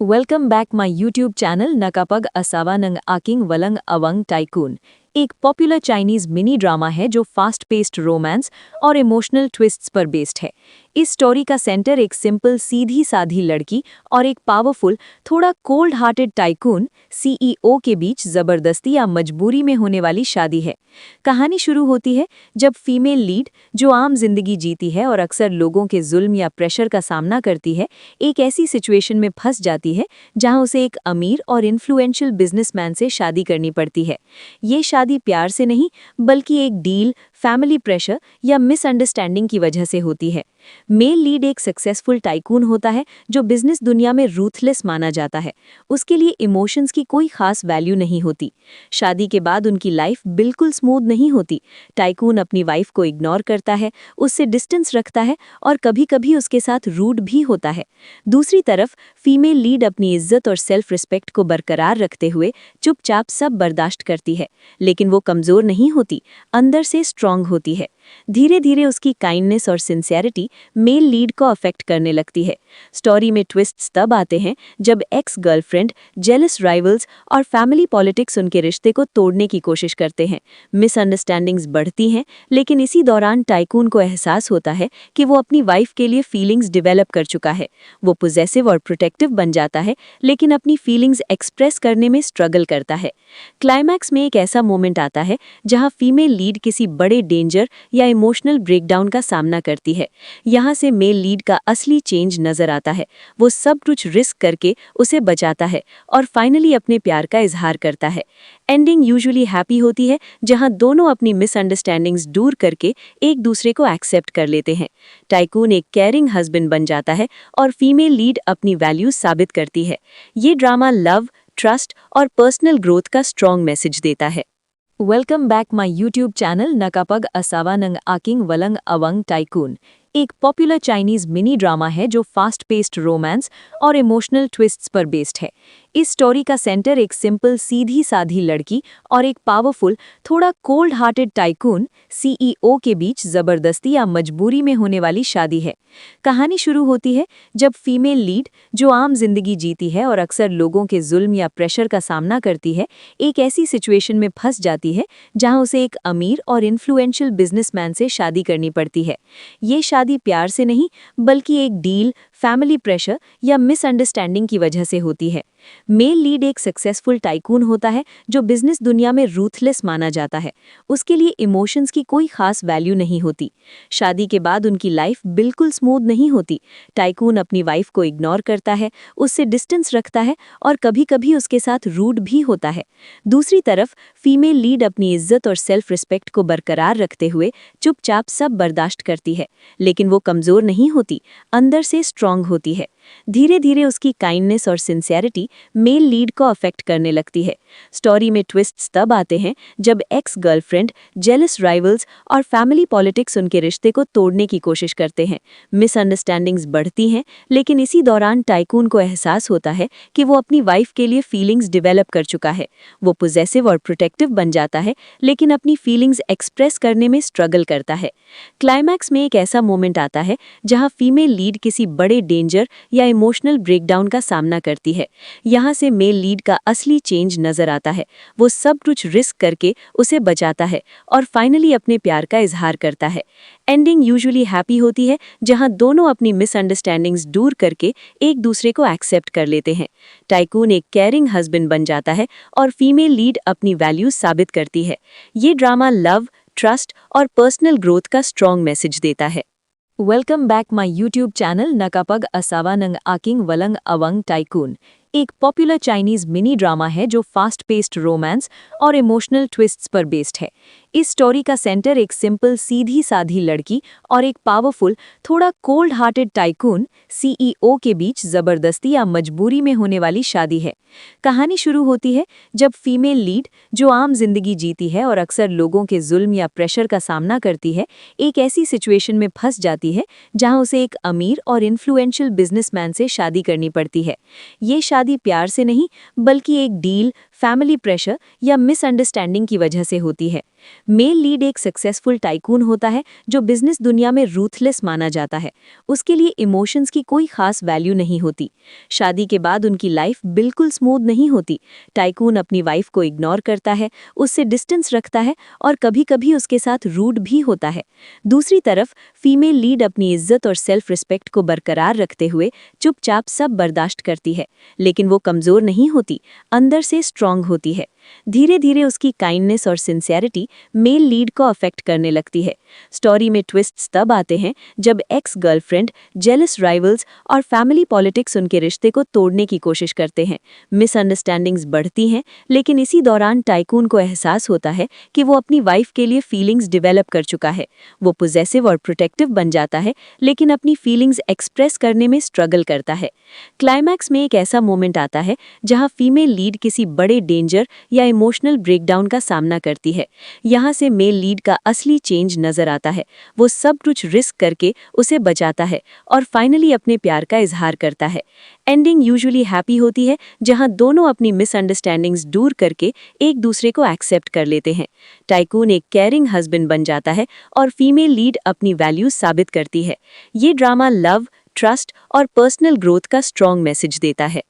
Welcome back my YouTube channel नकापग असावा नंग आकिंग वलंग अवंग टाइकून एक पॉपुलर चाइनीज मिनी ड्रामा है जो फास्ट पेस्ड रोमांस और इमोशनल ट्विस्ट्स पर बेस्ड है। इस स्टोरी का सेंटर एक सिंपल सीधी साधी लड़की और एक पावरफुल, थोड़ा कोल्ड हार्टेड टाइकून सीईओ के बीच जबरदस्ती या मजबूरी में होने वाली शादी है। कहानी शुरू होती है जब फीमेल लीड, जो आम जिंदगी जीती है और अक्सर लोगों के जुल्म या प्रेशर का सामना करती है, एक ऐसी सिचुएशन में फंस जाती है जहां उसे एक अमीर और इन्फ्लुएंशियल बिजनेसमैन से शादी करनी पड़ती है। ये शादी प्यार से नहीं, बल्कि एक डील, फैमिली प्रेशर या मिसअंडरस्टैंडिंग की वजह से होती है। मेल लीड एक सक्सेसफुल टाइकून होता है जो बिजनेस दुनिया में रूथलेस माना जाता है। उसके लिए इमोशंस की कोई खास वैल्यू नहीं होती। शादी के बाद उनकी लाइफ बिल्कुल स्मूथ नहीं होती। टाइकून अपनी वाइफ को इग्नोर करता है, उससे डिस्टेंस रखता है और कभी-कभी उसके साथ रूड भी होता है। दूसरी तरफ फीमेल लीड अपनी इज्जत और सेल्फ रिस्पेक्ट को बरकरार रखते हुए चुपचाप सब बर्दाश्त करती है, लेकिन वो कमजोर नहीं होती, अंदर से स्ट्रांग होती है। धीरे धीरे उसकी काइंडनेस और सिंसियरिटी मेल लीड को अफेक्ट करने लगती है। स्टोरी में ट्विस्ट्स तब आते हैं जब एक्स गर्लफ्रेंड, जेलस राइवल्स और फैमिली पॉलिटिक्स उनके रिश्ते को तोड़ने की कोशिश करते हैं। मिसअंडरस्टैंडिंग्स बढ़ती हैं, लेकिन इसी दौरान टाइकून को एहसास होता है कि वो अपनी वाइफ के लिए फीलिंग्स डेवलप कर चुका है। वो पॉजेसिव और प्रोटेक्टिव बन जाता है, लेकिन अपनी फीलिंग्स एक्सप्रेस करने में स्ट्रगल करता है। क्लाइमैक्स में एक ऐसा मोमेंट आता है जहां फीमेल लीड किसी बड़े डेंजर या इमोशनल ब्रेकडाउन का सामना करती है। यहाँ से मेल लीड का असली चेंज नजर आता है। वो सब कुछ रिस्क करके उसे बचाता है और फाइनली अपने प्यार का इजहार करता है। एंडिंग यूजुअली हैप्पी होती है, जहां दोनों अपनी मिसअंडरस्टैंडिंग्स दूर करके एक दूसरे को एक्सेप्ट कर लेते हैं। टाइकून एक केयरिंग हस्बैंड बन जाता है और फीमेल लीड अपनी वैल्यूज साबित करती है। ये ड्रामा लव, ट्रस्ट और पर्सनल ग्रोथ का स्ट्रॉन्ग मैसेज देता है। Welcome back my YouTube channel नकापग असावा नंग आकिंग वलंग अवंग टाइकून एक पॉपुलर चाइनीज मिनी ड्रामा है जो फास्ट पेस्ड रोमांस और इमोशनल ट्विस्ट्स पर बेस्ड है। इस स्टोरी का सेंटर एक सिंपल सीधी साधी लड़की और एक पावरफुल थोड़ा कोल्ड हार्टेड टाइकून सीईओ के बीच जबरदस्ती या मजबूरी में होने वाली शादी है। कहानी शुरू होती है जब फीमेल लीड, जो आम जिंदगी जीती है और अक्सर लोगों के जुल्म या प्रेशर का सामना करती है, एक ऐसी सिचुएशन में फंस जाती है जहां उसे एक अमीर और इन्फ्लुएंशियल बिजनेसमैन से शादी करनी पड़ती है। ये शादी प्यार से नहीं, बल्कि एक डील, फैमिली प्रेशर या मिसअंडरस्टैंडिंग की वजह से होती है। मेल लीड एक सक्सेसफुल टाइकून होता है जो बिजनेस दुनिया में रूथलेस माना जाता है। उसके लिए इमोशंस की कोई खास वैल्यू नहीं होती। शादी के बाद उनकी लाइफ बिल्कुल स्मूथ नहीं होती। टाइकून अपनी वाइफ को इग्नोर करता है, उससे डिस्टेंस रखता है और कभी-कभी उसके साथ रूड भी होता है। दूसरी तरफ फीमेल लीड अपनी इज्जत और सेल्फ रिस्पेक्ट को बरकरार रखते हुए चुपचाप सब बर्दाश्त करती है, लेकिन वो कमजोर नहीं होती, अंदर से स्ट्रांग होती है। धीरे धीरे उसकी काइंडनेस और सिंसियरिटी मेल लीड को अफेक्ट करने लगती है। स्टोरी में ट्विस्ट्स तब आते हैं जब एक्स गर्लफ्रेंड, जेलस राइवल्स और फैमिली पॉलिटिक्स उनके रिश्ते को तोड़ने की कोशिश करते हैं। मिसअंडरस्टैंडिंग्स बढ़ती हैं, लेकिन इसी दौरान टाइकून को एहसास होता है कि वो अपनी वाइफ के लिए फीलिंग्स डेवलप कर चुका है। वो पॉजिटिव और प्रोटेक्टिव बन जाता है, लेकिन अपनी फीलिंग्स एक्सप्रेस करने में स्ट्रगल करता है। क्लाइमैक्स में एक ऐसा मोमेंट आता है जहां फीमेल लीड किसी बड़े डेंजर या इमोशनल ब्रेकडाउन का सामना करती है। यहाँ से मेल लीड का असली चेंज नजर आता है। वो सब कुछ रिस्क करके उसे बचाता है और फाइनली अपने प्यार का इजहार करता है। एंडिंग यूजुअली हैप्पी होती है, जहां दोनों अपनी मिसअंडरस्टैंडिंग्स दूर करके एक दूसरे को एक्सेप्ट कर लेते हैं। टाइकून एक केयरिंग हस्बैंड बन जाता है और फीमेल लीड अपनी वैल्यूज साबित करती है। ये ड्रामा लव, ट्रस्ट और पर्सनल ग्रोथ का स्ट्रॉन्ग मैसेज देता है। Welcome back my YouTube channel नकापग असावा नंग आकिंग वलंग अवंग टाइकून एक पॉपुलर चाइनीज मिनी ड्रामा है जो फास्ट पेस्ड रोमांस और इमोशनल ट्विस्ट्स पर बेस्ड है। इस स्टोरी का सेंटर एक सिंपल सीधी साधी लड़की और एक पावरफुल थोड़ा कोल्ड हार्टेड टाइकून सीईओ के बीच जबरदस्ती या मजबूरी में होने वाली शादी है। कहानी शुरू होती है जब फीमेल लीड, जो आम जिंदगी जीती है और अक्सर लोगों के जुल्म या प्रेशर का सामना करती है, एक ऐसी सिचुएशन में फंस जाती है जहां उसे एक अमीर और इन्फ्लुएंशियल बिजनेसमैन से शादी करनी पड़ती है। ये शादी प्यार से नहीं, बल्कि एक डील, फैमिली प्रेशर या मिसअंडरस्टैंडिंग की वजह से होती है। मेल लीड एक सक्सेसफुल टाइकून होता है जो बिजनेस दुनिया में रूथलेस माना जाता है। उसके लिए इमोशंस की कोई खास वैल्यू नहीं होती। शादी के बाद उनकी लाइफ बिल्कुल स्मूथ नहीं होती। टाइकून अपनी वाइफ को इग्नोर करता है, उससे डिस्टेंस रखता है और कभी-कभी उसके साथ रूड भी होता है। दूसरी तरफ फीमेल लीड अपनी इज्जत और सेल्फ रिस्पेक्ट को बरकरार रखते हुए चुपचाप सब बर्दाश्त करती है, लेकिन वो कमजोर नहीं होती, अंदर से स्ट्रांग होती है। धीरे धीरे उसकी काइंडनेस और सिंसियरिटी मेल लीड को अफेक्ट करने लगती है। स्टोरी में ट्विस्ट्स तब आते हैं जब एक्स गर्लफ्रेंड, जेलस राइवल्स और फैमिली पॉलिटिक्स उनके रिश्ते को तोड़ने की कोशिश करते हैं। मिसअंडरस्टैंडिंग्स बढ़ती हैं, लेकिन इसी दौरान टाइकून को एहसास होता है कि वो अपनी वाइफ के लिए फीलिंग्स डेवलप कर चुका है। वो पॉजिटिव और प्रोटेक्टिव बन जाता है, लेकिन अपनी फीलिंग्स एक्सप्रेस करने में स्ट्रगल करता है। क्लाइमैक्स में एक ऐसा मोमेंट आता है जहां फीमेल लीड किसी बड़े डेंजर या इमोशनल ब्रेकडाउन का सामना करती है। यहाँ से मेल लीड का असली चेंज नजर आता है। वो सब कुछ रिस्क करके उसे बचाता है और फाइनली अपने प्यार का इजहार करता है। एंडिंग यूजुअली हैप्पी होती है, जहां दोनों अपनी मिसअंडरस्टैंडिंग्स दूर करके एक दूसरे को एक्सेप्ट कर लेते हैं। टाइकून एक केयरिंग हस्बैंड बन जाता है और फीमेल लीड अपनी वैल्यूज साबित करती है। ये ड्रामा लव, ट्रस्ट और पर्सनल ग्रोथ का स्ट्रॉन्ग मैसेज देता है।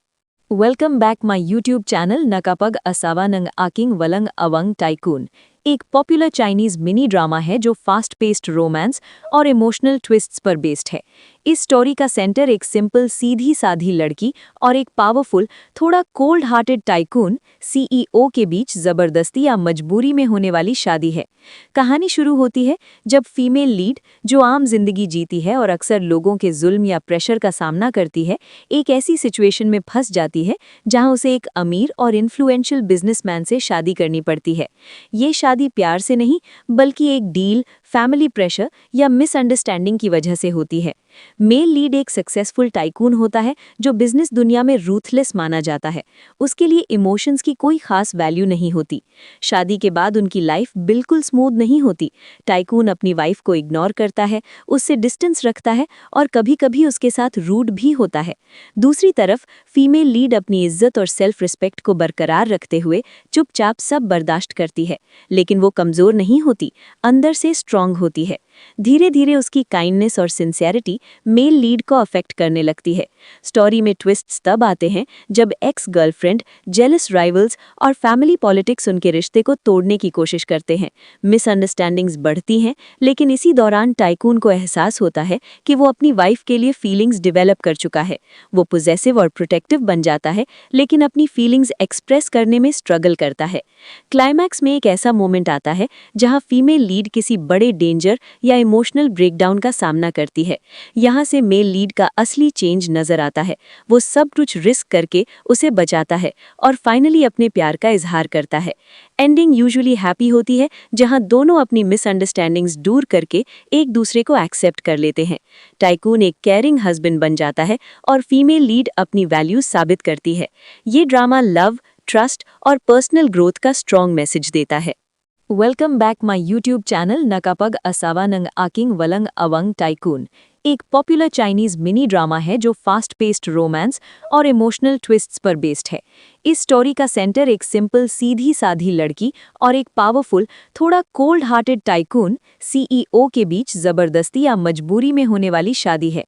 Welcome back my YouTube channel नकापग असावा नंग आकिंग वलंग अवंग टाइकून एक पॉपुलर चाइनीज मिनी ड्रामा है जो फास्ट पेस्ड रोमांस और इमोशनल ट्विस्ट्स पर बेस्ड है। इस स्टोरी का सेंटर एक सिंपल सीधी साधी लड़की और एक पावरफुल थोड़ा कोल्ड हार्टेड टाइकून सीईओ के बीच जबरदस्ती या मजबूरी में होने वाली शादी है। कहानी शुरू होती है जब फीमेल लीड, जो आम जिंदगी जीती है और अक्सर लोगों के जुल्म या प्रेशर का सामना करती है, एक ऐसी सिचुएशन में फंस जाती है जहां उसे एक अमीर और इन्फ्लुएंशियल बिजनेसमैन से शादी करनी पड़ती है। ये शादी प्यार से नहीं, बल्कि एक डील, फैमिली प्रेशर या मिसअंडरस्टैंडिंग की वजह से होती है। मेल लीड एक सक्सेसफुल टाइकून होता है जो बिजनेस दुनिया में रूथलेस माना जाता है। उसके लिए इमोशंस की कोई खास वैल्यू नहीं होती। शादी के बाद उनकी लाइफ बिल्कुल स्मूथ नहीं होती। टाइकून अपनी वाइफ को इग्नोर करता है, उससे डिस्टेंस रखता है और कभी-कभी उसके साथ रूड भी होता है। दूसरी तरफ फीमेल लीड अपनी इज्जत और सेल्फ रिस्पेक्ट को बरकरार रखते हुए चुपचाप सब बर्दाश्त करती है, लेकिन वो कमजोर नहीं होती, अंदर से स्ट्रांग होती है। धीरे धीरे उसकी काइंडनेस और सिंसियरिटी मेल लीड को अफेक्ट करने लगती है। स्टोरी में ट्विस्ट्स तब आते हैं जब एक्स गर्लफ्रेंड, जेलस राइवल्स और फैमिली पॉलिटिक्स उनके रिश्ते को तोड़ने की कोशिश करते हैं। मिसअंडरस्टैंडिंग्स बढ़ती हैं, लेकिन इसी दौरान टाइकून को एहसास होता है कि वो अपनी वाइफ के लिए फीलिंग्स डेवलप कर चुका है। वो पॉजेसिव और प्रोटेक्टिव बन जाता है, लेकिन अपनी फीलिंग्स एक्सप्रेस करने में स्ट्रगल करता है। क्लाइमैक्स में एक ऐसा मोमेंट आता है जहां फीमेल लीड किसी बड़े डेंजर या इमोशनल ब्रेकडाउन का सामना करती है। यहाँ से मेल लीड का असली चेंज नजर आता है। वो सब कुछ रिस्क करके उसे बचाता है और फाइनली अपने प्यार का इजहार करता है। एंडिंग यूजुअली हैप्पी होती है, जहां दोनों अपनी मिसअंडरस्टैंडिंग्स दूर करके एक दूसरे को एक्सेप्ट कर लेते हैं। टाइकून एक केयरिंग हस्बैंड बन जाता है और फीमेल लीड अपनी वैल्यूज साबित करती है। ये ड्रामा लव, ट्रस्ट और पर्सनल ग्रोथ का स्ट्रॉन्ग मैसेज देता है। Welcome back my YouTube channel नकापग असावा नंग आकिंग वलंग अवंग टाइकून एक पॉपुलर चाइनीज मिनी ड्रामा है जो फास्ट पेस्ड रोमांस और इमोशनल ट्विस्ट्स पर बेस्ड है। इस स्टोरी का सेंटर एक सिंपल सीधी साधी लड़की और एक पावरफुल थोड़ा कोल्ड हार्टेड टाइकून सीईओ के बीच जबरदस्ती या मजबूरी में होने वाली शादी है।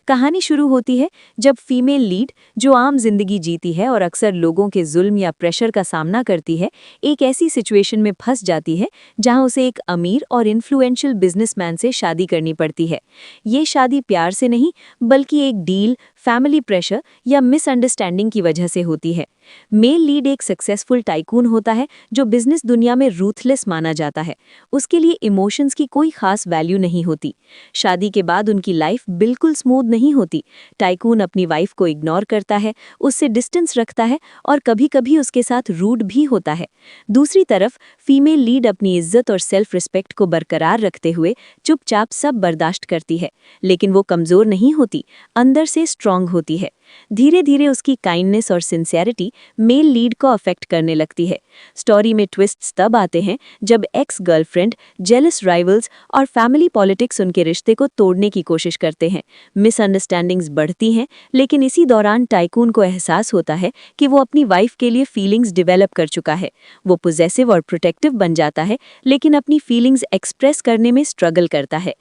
कहानी शुरू होती है जब फीमेल लीड, जो आम जिंदगी जीती है और अक्सर लोगों के जुल्म या प्रेशर का सामना करती है, एक ऐसी सिचुएशन में फंस जाती है जहां उसे एक अमीर और इन्फ्लुएंशियल बिजनेसमैन से शादी करनी पड़ती है। ये शादी प्यार से नहीं, बल्कि एक डील, फैमिली प्रेशर या मिसअंडरस्टैंडिंग की वजह से होती है। मेल लीड एक सक्सेसफुल टाइकून होता है जो बिजनेस दुनिया में रूथलेस माना जाता है। उसके लिए इमोशंस की कोई खास वैल्यू नहीं होती। शादी के बाद उनकी लाइफ बिल्कुल स्मूथ नहीं होती। टाइकून अपनी वाइफ को इग्नोर करता है, उससे डिस्टेंस रखता है और कभी-कभी उसके साथ रूड भी होता है। दूसरी तरफ फीमेल लीड अपनी इज्जत और सेल्फ रिस्पेक्ट को बरकरार रखते हुए चुपचाप सब बर्दाश्त करती है, लेकिन वो कमजोर नहीं होती, अंदर से स्ट्रांग होती है। धीरे धीरे उसकी काइंडनेस और सिंसियरिटी मेल लीड को अफेक्ट करने लगती है। स्टोरी में ट्विस्ट्स तब आते हैं जब एक्स गर्लफ्रेंड, जेलस राइवल्स और फैमिली पॉलिटिक्स उनके रिश्ते को तोड़ने की कोशिश करते हैं। मिसअंडरस्टैंडिंग्स बढ़ती हैं, लेकिन इसी दौरान टाइकून को एहसास होता है कि वो अपनी वाइफ के लिए फीलिंग्स डेवलप कर चुका है। वो पॉजेसिव और प्रोटेक्टिव बन जाता है, लेकिन अपनी फीलिंग्स एक्सप्रेस करने में स्ट्रगल करता है।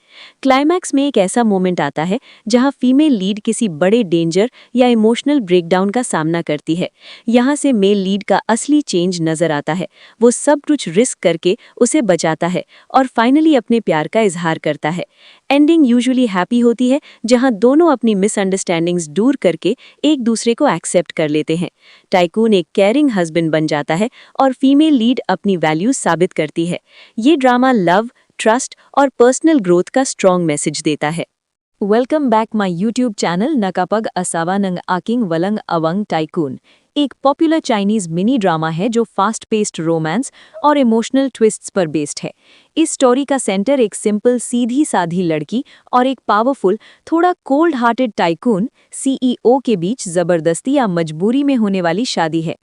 क्लाइमैक्स में एक ऐसा मोमेंट आता है जहां फीमेल लीड किसी बड़े डेंजर या इमोशनल ब्रेकडाउन का सामना करती है। यहाँ से मेल लीड का असली चेंज नजर आता है। वो सब कुछ रिस्क करके उसे बचाता है और फाइनली अपने प्यार का इजहार करता है। एंडिंग यूजुअली हैप्पी होती है, जहां दोनों अपनी मिसअंडरस्टैंडिंग्स दूर करके एक दूसरे को एक्सेप्ट कर लेते हैं। टाइकून एक केयरिंग हस्बैंड बन जाता है और फीमेल लीड अपनी वैल्यूज साबित करती है। ये ड्रामा लव, ट्रस्ट और पर्सनल ग्रोथ का स्ट्रॉन्ग मैसेज देता है। Welcome back my YouTube channel नकापग असावा नंग आकिंग वलंग अवंग टाइकून एक पॉपुलर चाइनीज मिनी ड्रामा है जो फास्ट पेस्ड रोमांस और इमोशनल ट्विस्ट्स पर बेस्ड है। इस स्टोरी का सेंटर एक सिंपल सीधी साधी लड़की और एक पावरफुल थोड़ा कोल्ड हार्टेड टाइकून सीईओ के बीच जबरदस्ती या मजबूरी में होने वाली शादी है।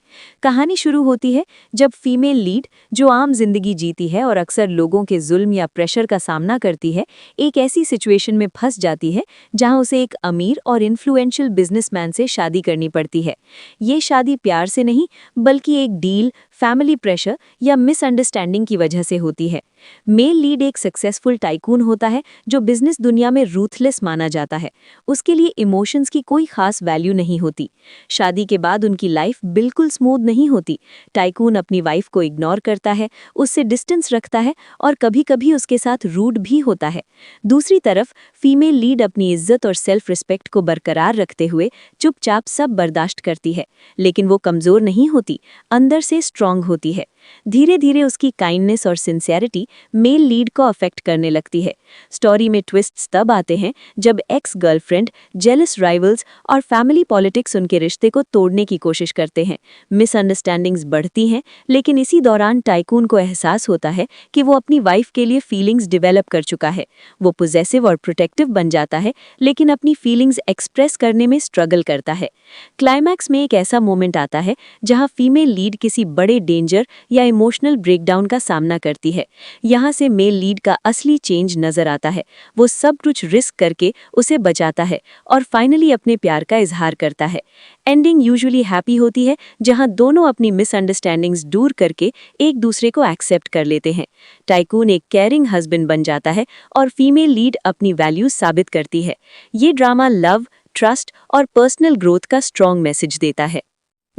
कहानी शुरू होती है जब फीमेल लीड, जो आम जिंदगी जीती है और अक्सर लोगों के जुल्म या प्रेशर का सामना करती है, एक ऐसी सिचुएशन में फंस जाती है जहां उसे एक अमीर और इन्फ्लुएंशियल बिजनेसमैन से शादी करनी पड़ती है। ये शादी प्यार से नहीं, बल्कि एक डील, फैमिली प्रेशर या मिसअंडरस्टैंडिंग की वजह से होती है। मेल लीड एक सक्सेसफुल टाइकून होता है जो बिजनेस दुनिया में रूथलेस माना जाता है। उसके लिए इमोशंस की कोई खास वैल्यू नहीं होती। शादी के बाद उनकी लाइफ बिल्कुल स्मूथ नहीं होती। टाइकून अपनी वाइफ को इग्नोर करता है, उससे डिस्टेंस रखता है और कभी-कभी उसके साथ रूड भी होता है। दूसरी तरफ फीमेल लीड अपनी इज्जत और सेल्फ रिस्पेक्ट को बरकरार रखते हुए चुपचाप सब बर्दाश्त करती है, लेकिन वो कमजोर नहीं होती, अंदर से स्ट्रांग होती है। धीरे धीरे उसकी काइंडनेस और सिंसियरिटी मेल लीड को अफेक्ट करने लगती है। स्टोरी में ट्विस्ट्स तब आते हैं जब एक्स गर्लफ्रेंड, जेलस राइवल्स और फैमिली पॉलिटिक्स उनके रिश्ते को तोड़ने की कोशिश करते हैं। मिसअंडरस्टैंडिंग्स बढ़ती हैं, लेकिन इसी दौरान टाइकून को एहसास होता है कि वो अपनी वाइफ के लिए फीलिंग्स डेवलप कर चुका है। वो पॉजेसिव और प्रोटेक्टिव बन जाता है, लेकिन अपनी फीलिंग्स एक्सप्रेस करने में स्ट्रगल करता है। क्लाइमैक्स में एक ऐसा मोमेंट आता है जहां फीमेल लीड किसी बड़े डेंजर या इमोशनल ब्रेकडाउन का सामना करती है। यहाँ से मेल लीड का असली चेंज नजर आता है। वो सब कुछ रिस्क करके उसे बचाता है और फाइनली अपने प्यार का इजहार करता है। एंडिंग यूजुअली हैप्पी होती है, जहां दोनों अपनी मिसअंडरस्टैंडिंग्स दूर करके एक दूसरे को एक्सेप्ट कर लेते हैं। टाइकून एक केयरिंग हस्बैंड बन जाता है और फीमेल लीड अपनी वैल्यूज साबित करती है। ये ड्रामा लव, ट्रस्ट और पर्सनल ग्रोथ का स्ट्रॉन्ग मैसेज देता है।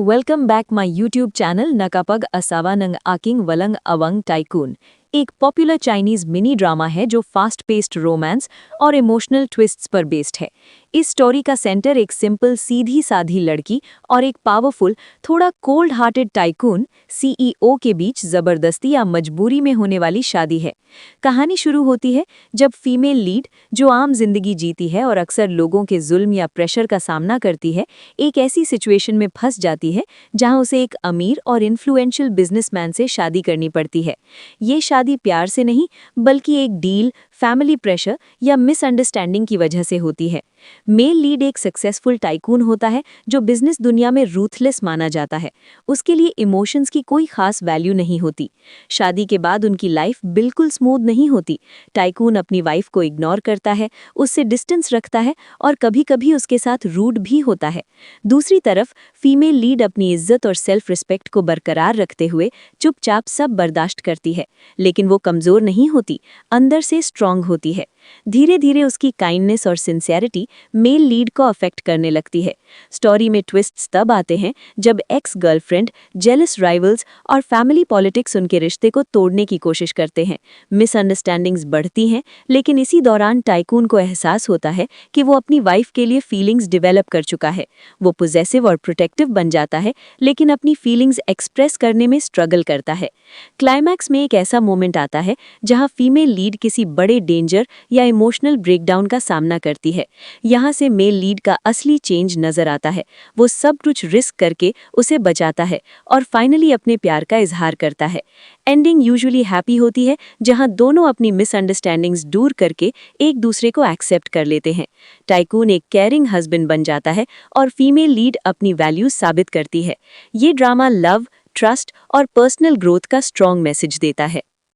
Welcome back my YouTube channel नकापग असावा नंग आकिंग वलंग अवंग टाइकून एक पॉपुलर चाइनीज मिनी ड्रामा है जो फास्ट पेस्ड रोमांस और इमोशनल ट्विस्ट्स पर बेस्ड है। इस स्टोरी का सेंटर एक सिंपल सीधी साधी लड़की और एक पावरफुल, थोड़ा कोल्ड हार्टेड टाइकून सीईओ के बीच जबरदस्ती या मजबूरी में होने वाली शादी है। कहानी शुरू होती है जब फीमेल लीड, जो आम जिंदगी जीती है और अक्सर लोगों के जुल्म या प्रेशर का सामना करती है, एक ऐसी सिचुएशन में फंस जाती है जहां उसे एक अमीर और इन्फ्लुएंशियल बिजनेसमैन से शादी करनी पड़ती है। ये शादी प्यार से नहीं, बल्कि एक डील, फैमिली प्रेशर या मिसअंडरस्टैंडिंग की वजह से होती है। मेल लीड एक सक्सेसफुल टाइकून होता है जो बिजनेस दुनिया में रूथलेस माना जाता है। उसके लिए इमोशंस की कोई खास वैल्यू नहीं होती। शादी के बाद उनकी लाइफ बिल्कुल स्मूथ नहीं होती। टाइकून अपनी वाइफ को इग्नोर करता है, उससे डिस्टेंस रखता है और कभी-कभी उसके साथ रूड भी होता है। दूसरी तरफ फीमेल लीड अपनी इज्जत और सेल्फ रिस्पेक्ट को बरकरार रखते हुए चुपचाप सब बर्दाश्त करती है, लेकिन वो कमजोर नहीं होती, अंदर से स्ट्रांग होती है। धीरे धीरे उसकी काइंडनेस और सिंसियरिटी मेल लीड को अफेक्ट करने लगती है। स्टोरी में ट्विस्ट्स तब आते हैं जब एक्स गर्लफ्रेंड, जेलस राइवल्स और फैमिली पॉलिटिक्स उनके रिश्ते को तोड़ने की कोशिश करते हैं। मिसअंडरस्टैंडिंग्स बढ़ती हैं, लेकिन इसी दौरान टाइकून को एहसास होता है कि वो अपनी वाइफ के लिए फीलिंग्स डेवलप कर चुका है। वो पॉजेसिव और प्रोटेक्टिव बन जाता है, लेकिन अपनी फीलिंग्स एक्सप्रेस करने में स्ट्रगल करता है। क्लाइमैक्स में एक ऐसा मोमेंट आता है जहां फीमेल लीड किसी बड़े डेंजर या इमोशनल ब्रेकडाउन का सामना करती है। यहाँ से मेल लीड का असली चेंज नजर आता है। वो सब कुछ रिस्क करके उसे बचाता है और फाइनली अपने प्यार का इजहार करता है। एंडिंग यूजुअली हैप्पी होती है, जहां दोनों अपनी मिसअंडरस्टैंडिंग्स दूर करके एक दूसरे को एक्सेप्ट कर लेते हैं। टाइकून एक केयरिंग हस्बैंड बन जाता है और फीमेल लीड अपनी वैल्यूज साबित करती है। ये ड्रामा लव, ट्रस्ट और पर्सनल ग्रोथ का स्ट्रॉन्ग मैसेज देता है।